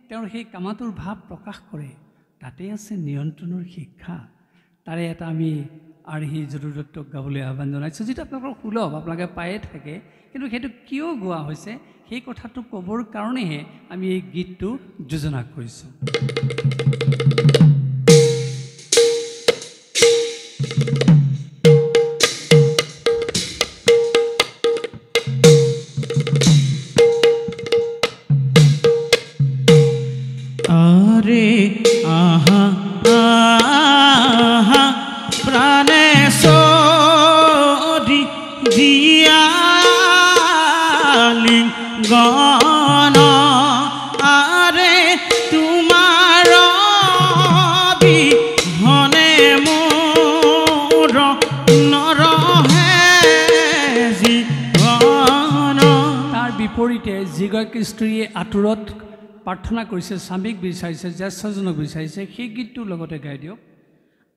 তেওঁৰ সেই কামাতুৰ ভাৱ প্ৰকাশ কৰে তাতে আছে নিয়ন্ত্ৰণৰ শিক্ষা তাৰে এটা আমি আৰ্হি যদুদত্তক গাবলৈ আহ্বান জনাইছোঁ যিটো আপোনালোকৰ সুলভ আপোনালোকে পায়ে থাকে কিন্তু সেইটো কিয় গোৱা হৈছে সেই কথাটো ক'বৰ কাৰণেহে আমি এই গীতটো যোজনা কৰিছোঁ আৰে আহা আহা প্ৰাণে সৰি দিয়ালি গণ আৰে তোমাৰ বিহনে মোৰ নৰহে জীবন তাৰ বিপৰীতে যিগৰাকী স্ত্ৰীয়ে আঁতৰত প্ৰাৰ্থনা কৰিছে স্বামীক বিচাৰিছে জ্যেষ্ঠজনক বিচাৰিছে সেই গীতটোৰ লগতে গাই দিয়ক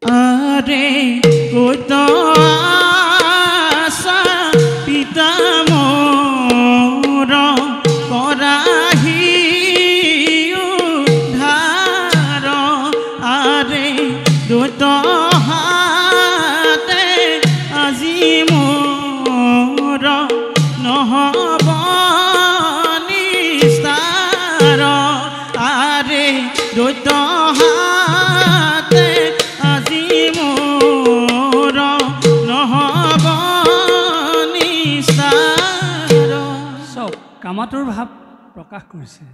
আৰে কত আশা পিতা মোৰ কৰাহি উদ্ধাৰ আৰে দৈত হাতে আজি মোৰ নহব নিস্তাৰ আৰে দৈত হাতে আজি মোৰ নহব নিস্তাৰ চব কামাতুৰ ভাৱ প্ৰকাশ কৰিছে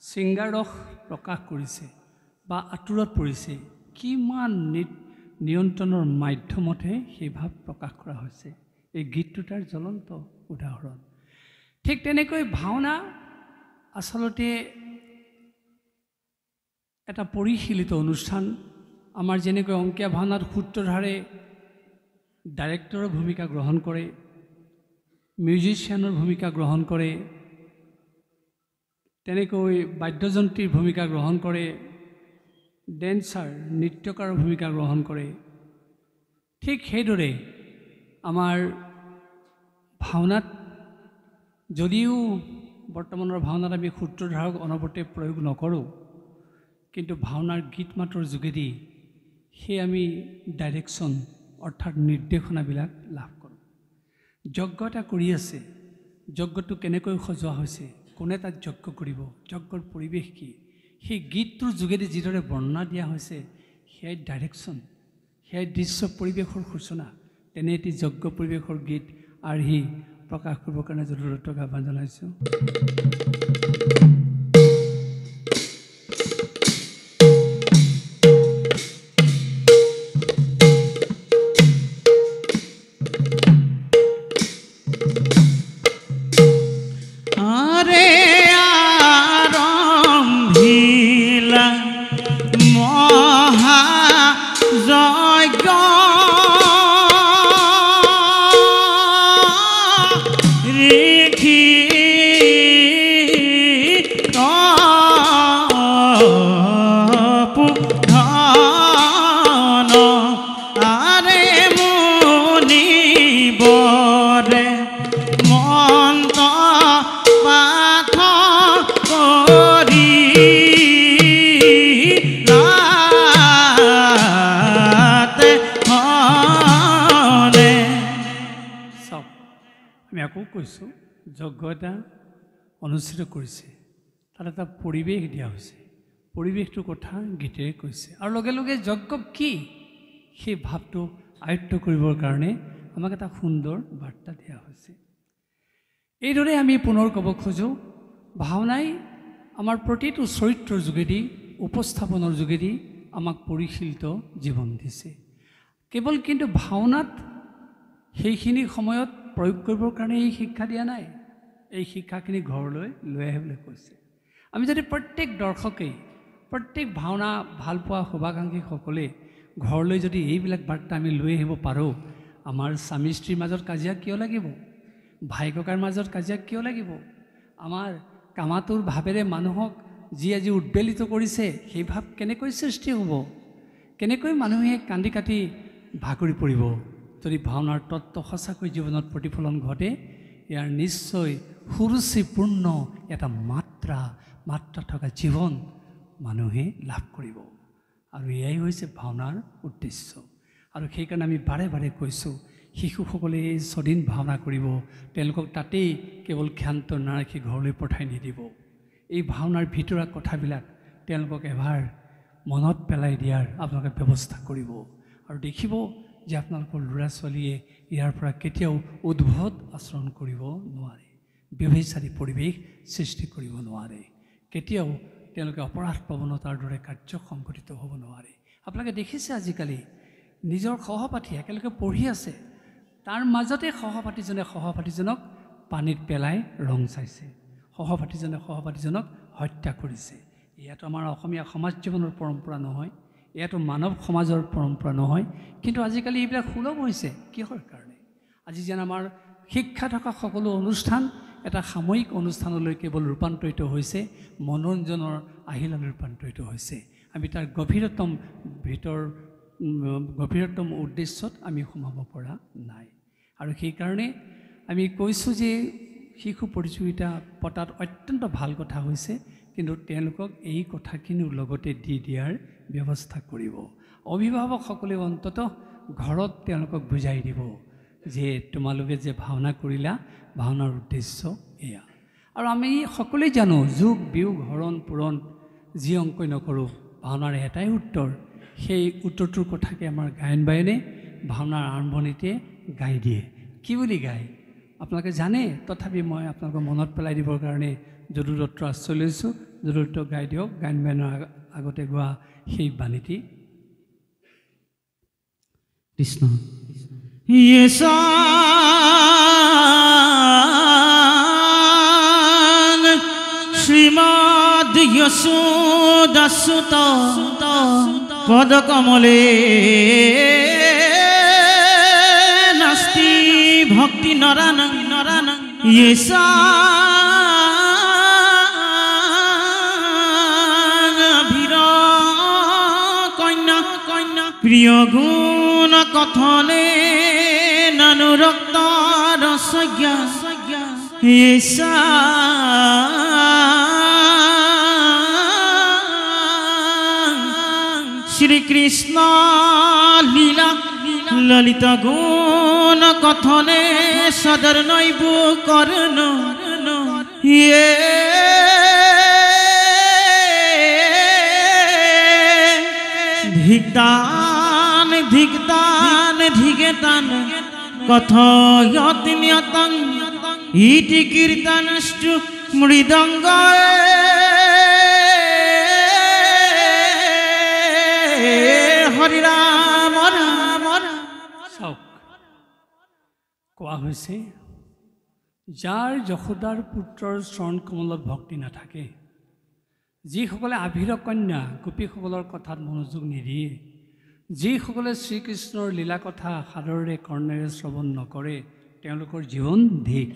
শৃংগাৰ ৰস প্ৰকাশ কৰিছে বা আঁতৰত পৰিছে কিমান নিয়ন্ত্ৰণৰ মাধ্যমতে সেই ভাৱ প্ৰকাশ কৰা হৈছে এই গীতটো তাৰ জ্বলন্ত উদাহৰণ ঠিক তেনেকৈ ভাওনা আচলতে এটা পৰিশীলিত অনুষ্ঠান আমাৰ যেনেকৈ অংকীয়া ভাওনাত সূত্ৰধাৰে ডাইৰেক্টৰৰ ভূমিকা গ্ৰহণ কৰে মিউজিচিয়ানৰ ভূমিকা গ্ৰহণ কৰে তেনেকৈ বাদ্যযন্ত্ৰীৰ ভূমিকা গ্ৰহণ কৰে ডেন্সাৰ নৃত্যকাৰৰ ভূমিকা গ্ৰহণ কৰে ঠিক সেইদৰে আমাৰ ভাওনাত যদিও বৰ্তমানৰ ভাওনাত আমি সূত্ৰধাৰক অনবৰতে প্ৰয়োগ নকৰোঁ কিন্তু ভাওনাৰ গীত মাতৰ যোগেদি সেই আমি ডাইৰেকশ্যন অৰ্থাৎ নিৰ্দেশনাবিলাক লাভ কৰোঁ যজ্ঞ এটা কৰি আছে যজ্ঞটো কেনেকৈ সজোৱা হৈছে কোনে তাত যজ্ঞ কৰিব যজ্ঞৰ পৰিৱেশ কি সেই গীতটোৰ যোগেদি যিদৰে বৰ্ণনা দিয়া হৈছে সেয়াই ডাইৰেকশ্যন সেয়াই দৃশ্য পৰিৱেশৰ সূচনা তেনে এটি যজ্ঞ পৰিৱেশৰ গীত আৰ্হি প্ৰকাশ কৰিবৰ কাৰণে যদুদত্তক আহ্বান জনাইছোঁ কৈছোঁ যজ্ঞ এটা অনুষ্ঠিত কৰিছে তাত এটা পৰিৱেশ দিয়া হৈছে পৰিৱেশটোৰ কথা গীতেৰে কৈছে আৰু লগে লগে যজ্ঞ কি সেই ভাৱটো আয়ত্ত কৰিবৰ কাৰণে আমাক এটা সুন্দৰ বাৰ্তা দিয়া হৈছে এইদৰে আমি পুনৰ ক'ব খোজোঁ ভাওনাই আমাৰ প্ৰতিটো চৰিত্ৰৰ যোগেদি উপস্থাপনৰ যোগেদি আমাক পৰিশীলিত জীৱন দিছে কেৱল কিন্তু ভাওনাত সেইখিনি সময়ত প্ৰয়োগ কৰিবৰ কাৰণে এই শিক্ষা দিয়া নাই এই শিক্ষাখিনি ঘৰলৈ লৈ আহিবলৈ কৈছে আমি যদি প্ৰত্যেক দৰ্শকেই প্ৰত্যেক ভাওনা ভাল পোৱা শুভাকাংক্ষীসকলে ঘৰলৈ যদি এইবিলাক বাৰ্তা আমি লৈ আহিব পাৰোঁ, আমাৰ স্বামী স্ত্ৰীৰ মাজত কাজিয়া কিয় লাগিব? ভাই ককাৰ মাজত কাজিয়া কিয় লাগিব? আমাৰ কামাতুৰ ভাৱেৰে মানুহক যি আজি উদ্বেলিত কৰিছে, সেই ভাৱ কেনেকৈ সৃষ্টি হ'ব? কেনেকৈ মানুহে কান্দি কাটি ভাগৰি পৰিব? যদি ভাওনাৰ তত্ত্ব সঁচাকৈ জীৱনত প্ৰতিফলন ঘটে, ইয়াৰ নিশ্চয় সুৰুচিপূৰ্ণ এটা মাত্ৰা থকা জীৱন মানুহে লাভ কৰিব। আৰু এয়াই হৈছে ভাওনাৰ উদ্দেশ্য। আৰু সেইকাৰণে আমি বাৰে বাৰে কৈছোঁ, শিশুসকলে এই ছদিন ভাওনা কৰিব, তেওঁলোকক তাতেই কেৱল ক্ষান্ত নাৰাখি ঘৰলৈ পঠাই নিদিব। এই ভাওনাৰ ভিতৰুৱা কথাবিলাক তেওঁলোকক এবাৰ মনত পেলাই দিয়াৰ আপোনালোকে ব্যৱস্থা কৰিব। আৰু দেখিব যে আপোনালোকৰ ল'ৰা ছোৱালীয়ে ইয়াৰ পৰা কেতিয়াও উদ্ভট আচৰণ কৰিব নোৱাৰে, ব্যভিচাৰী পৰিৱেশ সৃষ্টি কৰিব নোৱাৰে, কেতিয়াও তেওঁলোকে অপৰাধ প্ৰৱণতাৰ দৰে কাৰ্য সংঘটিত হ'ব নোৱাৰে। আপোনালোকে দেখিছে আজিকালি নিজৰ সহপাঠী একেলগে পঢ়ি আছে, তাৰ মাজতে সহপাঠীজনক পানীত পেলাই ৰং চাইছে, সহপাঠীজনক হত্যা কৰিছে। ইয়াতো আমাৰ অসমীয়া সমাজ জীৱনৰ পৰম্পৰা নহয়, ইয়াতো মানৱ সমাজৰ পৰম্পৰা নহয়। কিন্তু আজিকালি এইবিলাক সুলভ হৈছে কিহৰ কাৰণে? আজি যেন আমাৰ শিক্ষা থকা সকলো অনুষ্ঠান এটা সাময়িক অনুষ্ঠানলৈ কেৱল ৰূপান্তৰিত হৈছে, মনোৰঞ্জনৰ আহিলালৈ ৰূপান্তৰিত হৈছে। আমি তাৰ গভীৰতম উদ্দেশ্যত আমি সোমাব পৰা নাই। আৰু সেইকাৰণে আমি কৈছোঁ যে শিশু প্ৰতিযোগিতা পতাত অত্যন্ত ভাল কথা হৈছে, কিন্তু তেওঁলোকক এই কথাখিনিও লগতে দি দিয়াৰ ব্যৱস্থা কৰিব। অভিভাৱকসকলেও অন্ততঃ ঘৰত তেওঁলোকক বুজাই দিব যে তোমালোকে যে ভাওনা কৰিলা, ভাওনাৰ উদ্দেশ্য এয়া। আৰু আমি সকলোৱে জানো, যোগ বিয়োগ হৰণ পূৰণ যি অংকই নকৰোঁ, ভাওনাৰ এটাই উত্তৰ। সেই উত্তৰটোৰ কথাকে আমাৰ গায়ন বায়নে ভাওনাৰ আৰম্ভণিতে গাই দিয়ে। কি বুলি গায় আপোনালোকে জানে, তথাপি মই আপোনালোকক মনত পেলাই দিবৰ কাৰণে যদু দত্তৰ আশ্ৰয় লৈছোঁ। যদু দত্ত গাই দিয়ক গায়ন বায়নৰ আগতে গোৱা সেই বাণীটি। কৃষ্ণ ইয়েছা শ্রীমদ যশোদাসুত পদকমলে নাস্তি ভক্তি নরানং ইয়েছা ভীর কন্যা প্রিয় গুণ কথনে নানুরক্ত রসজ্ঞা ইয়েছা শ্রীকৃষ্ণ লীলা ললিত গুণ কথনে সদর নৈব কর্ণ ইয়ে ধিগদান ধিগেতান কথয়তিনিয়তং ইতি কীর্তনষ্টু মৃদঙ্গ হরি রাম রাম। চাওক, কোৱা হৈছে যাৰ যশোদাৰ পুত্ৰৰ চৰণ কমলত ভক্তি নাথাকে, যিসকলে আভিৰ কন্যা গোপীসকলৰ কথাত মনোযোগ নিদিয়ে, যিসকলে শ্ৰীকৃষ্ণৰ লীলা কথা সাদৰেৰে কৰ্ণেৰে শ্ৰৱণ নকৰে, তেওঁলোকৰ জীৱন ধিক।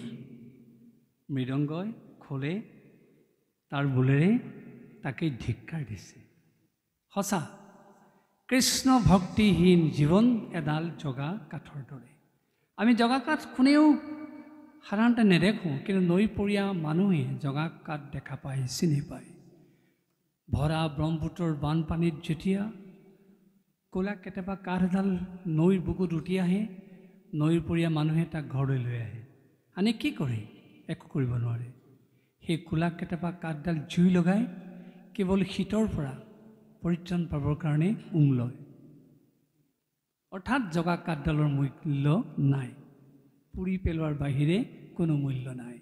মৃদংগই খোলে তাৰ বোলেৰে তাকেই ধিক্কাৰ দিছে। সঁচা, কৃষ্ণ ভক্তিহীন জীৱন এডাল জগা কাঠৰ দৰে। আমি জগা কাঠ কোনেও সাধাৰণতে নেদেখোঁ, কিন্তু নৈপৰীয়া মানুহে জগা কাঠ দেখা পায়, চিনি পায়। ভৰা ব্ৰহ্মপুত্ৰৰ বানপানীত যেতিয়া ক'লা কেতিয়াবা কাঠ এডাল নৈৰ বুকুত উটি আহে, নৈপৰীয়া মানুহে তাক ঘৰলৈ লৈ আহে। আনি কি কৰে? একো কৰিব নোৱাৰে। সেই ক'লা কেতিয়াবা কাঠডাল জুই লগাই কেৱল শীতৰ পৰা পৰিত্ৰাণ পাবৰ কাৰণে লয়। অৰ্থাৎ জগা কাঠডালৰ মূল্য নাই, পুৰি পেলোৱাৰ বাহিৰে কোনো মূল্য নাই।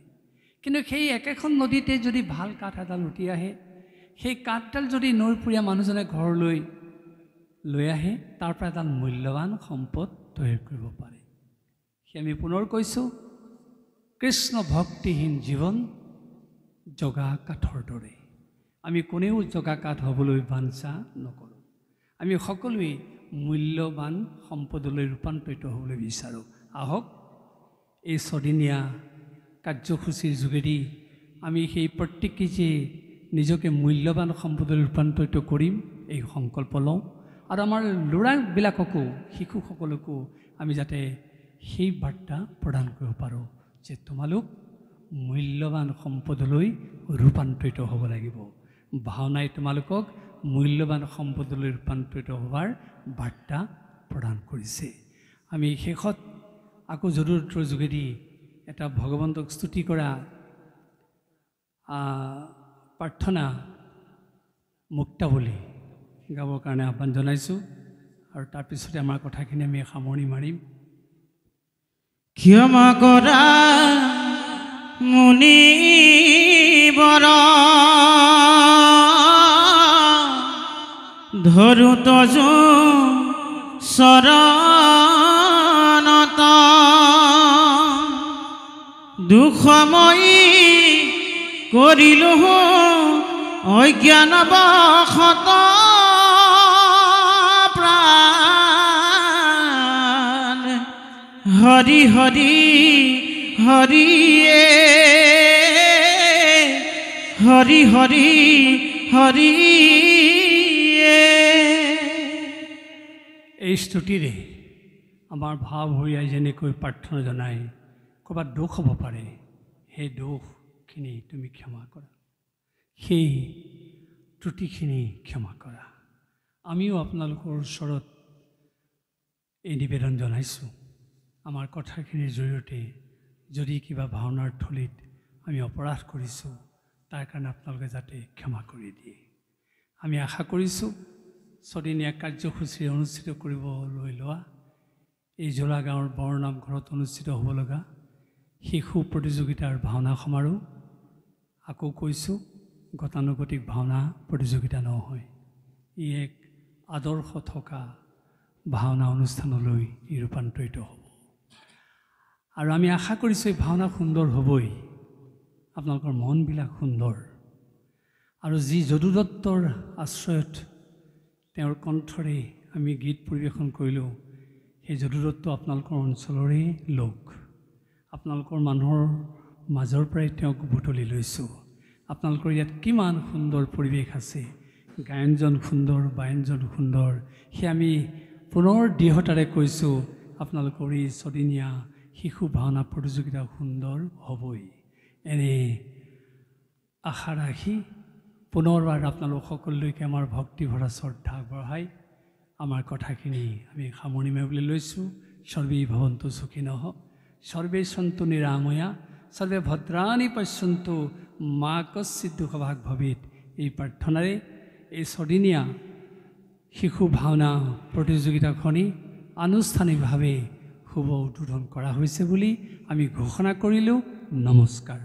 কিন্তু সেই একেখন নদীতে যদি ভাল কাঠ এডাল উটি আহে, সেই কাঠডাল যদি নৈপৰীয়া মানুহজনে ঘৰলৈ লৈ আহে, তাৰ পৰা এডাল মূল্যৱান সম্পদ তৈয়াৰ কৰিব পাৰে। সেই আমি পুনৰ কৈছোঁ, কৃষ্ণ ভক্তিহীন জীৱন জগা কাঠৰ দৰে। আমি কোনেও জগা কাঠ হ'বলৈ বাঞ্ছা নকৰোঁ। আমি সকলোৱে মূল্যৱান সম্পদলৈ ৰূপান্তৰিত হ'বলৈ বিচাৰোঁ। আহক এই ছদিনীয়া কাৰ্যসূচীৰ যোগেদি আমি সেই প্ৰত্যেকেই যে নিজকে মূল্যৱান সম্পদলৈ ৰূপান্তৰিত কৰিম এই সংকল্প লওঁ আৰু আমাৰ ল'ৰাবিলাককো শিশুসকলকো আমি যাতে সেই বাৰ্তা প্ৰদান কৰিব পাৰোঁ যে তোমালোক মূল্যৱান সম্পদলৈ ৰূপান্তৰিত হ'ব লাগিব। ভাওনাই তোমালোকক মূল্যৱান সম্পদলৈ ৰূপান্তৰিত হোৱাৰ বাৰ্তা প্ৰদান কৰিছে। আমি শেষত আকৌ যদুৰত্বৰ যোগেদি এটা ভগৱন্তক স্তুতি কৰা প্ৰাৰ্থনা মুক্তাৱলী গাবৰ কাৰণে আহ্বান জনাইছোঁ আৰু তাৰপিছতে আমাৰ কথাখিনি আমি সামৰণি মাৰিম। ক্ষমা কৰা মুনিবৰ ধৰু তজু চৰণত দুখময়ী কৰিলো অজ্ঞানবশত প্ৰাণ হৰি হৰি হৰিয়ে হৰি হৰি হৰিয়ে। এই স্তুতিৰে আমাৰ ভাৱ ভৰিয়াই যেনেকৈ প্ৰাৰ্থনা জনায় ক'ৰবাত দুখ হ'ব পাৰে, সেই দুখখিনি তুমি ক্ষমা কৰা, সেই ত্ৰুটিখিনি ক্ষমা কৰা। আমিও আপোনালোকৰ ওচৰত এই নিবেদন জনাইছোঁ, আমাৰ কথাখিনিৰ জৰিয়তে যদি কিবা ভাওনাৰ থলীত আমি অপৰাধ কৰিছোঁ তাৰ কাৰণে আপোনালোকে যাতে ক্ষমা কৰি দিয়ে। আমি আশা কৰিছোঁ ছদিনীয়া কাৰ্যসূচী অনুষ্ঠিত কৰিবলৈ লোৱা এই জোৰা গাঁৱৰ বৰনামঘৰত অনুষ্ঠিত হ'ব লগা শিশু প্ৰতিযোগিতাৰ ভাওনা সমাৰোহ, আকৌ কৈছোঁ গতানুগতিক ভাওনা প্ৰতিযোগিতা নহয়, ই এক আদৰ্শ থকা ভাওনা অনুষ্ঠানলৈ ই ৰূপান্তৰিত হ'ব। আৰু আমি আশা কৰিছোঁ এই ভাওনা সুন্দৰ হ'বই, আপোনালোকৰ মনবিলাক সুন্দৰ। আৰু যি যদু দত্তৰ আশ্ৰয়ত তেওঁৰ কণ্ঠৰে আমি গীত পৰিৱেশন কৰিলোঁ, সেই যদু দত্ত আপোনালোকৰ অঞ্চলৰে লোক, আপোনালোকৰ মানুহৰ মাজৰ পৰাই তেওঁক বুটলি লৈছোঁ। আপোনালোকৰ ইয়াত কিমান সুন্দৰ পৰিৱেশ আছে, গায়নজন সুন্দৰ, বায়নজন সুন্দৰ, সেই আমি পুনৰ দৃঢ়তাৰে কৈছোঁ আপোনালোকৰ এই ছদিনীয়া শিশু ভাওনা প্ৰতিযোগিতা সুন্দৰ হ'বই। এনে আশা ৰাখি পুনৰবাৰ আপোনালোক সকলোলৈকে আমাৰ ভক্তিভৰা শ্ৰদ্ধা আগবঢ়াই আমাৰ কথাখিনি আমি সামৰণি মাৰিবলৈ লৈছোঁ। সৰ্বেই ভৱন্তু সুখিনঃ, সৰ্বে সন্তু নিৰাময়া, সৰ্বে ভদ্ৰাণি পশ্যন্তু মা কশ্চিৎ দুঃখভাগ ভৱেৎ। এই প্ৰাৰ্থনাৰে এই ছদিনীয়া শিশু ভাওনা প্ৰতিযোগিতাখনি আনুষ্ঠানিকভাৱে শুভ উদ্বোধন কৰা হৈছে বুলি আমি ঘোষণা কৰিলোঁ। নমস্কাৰ।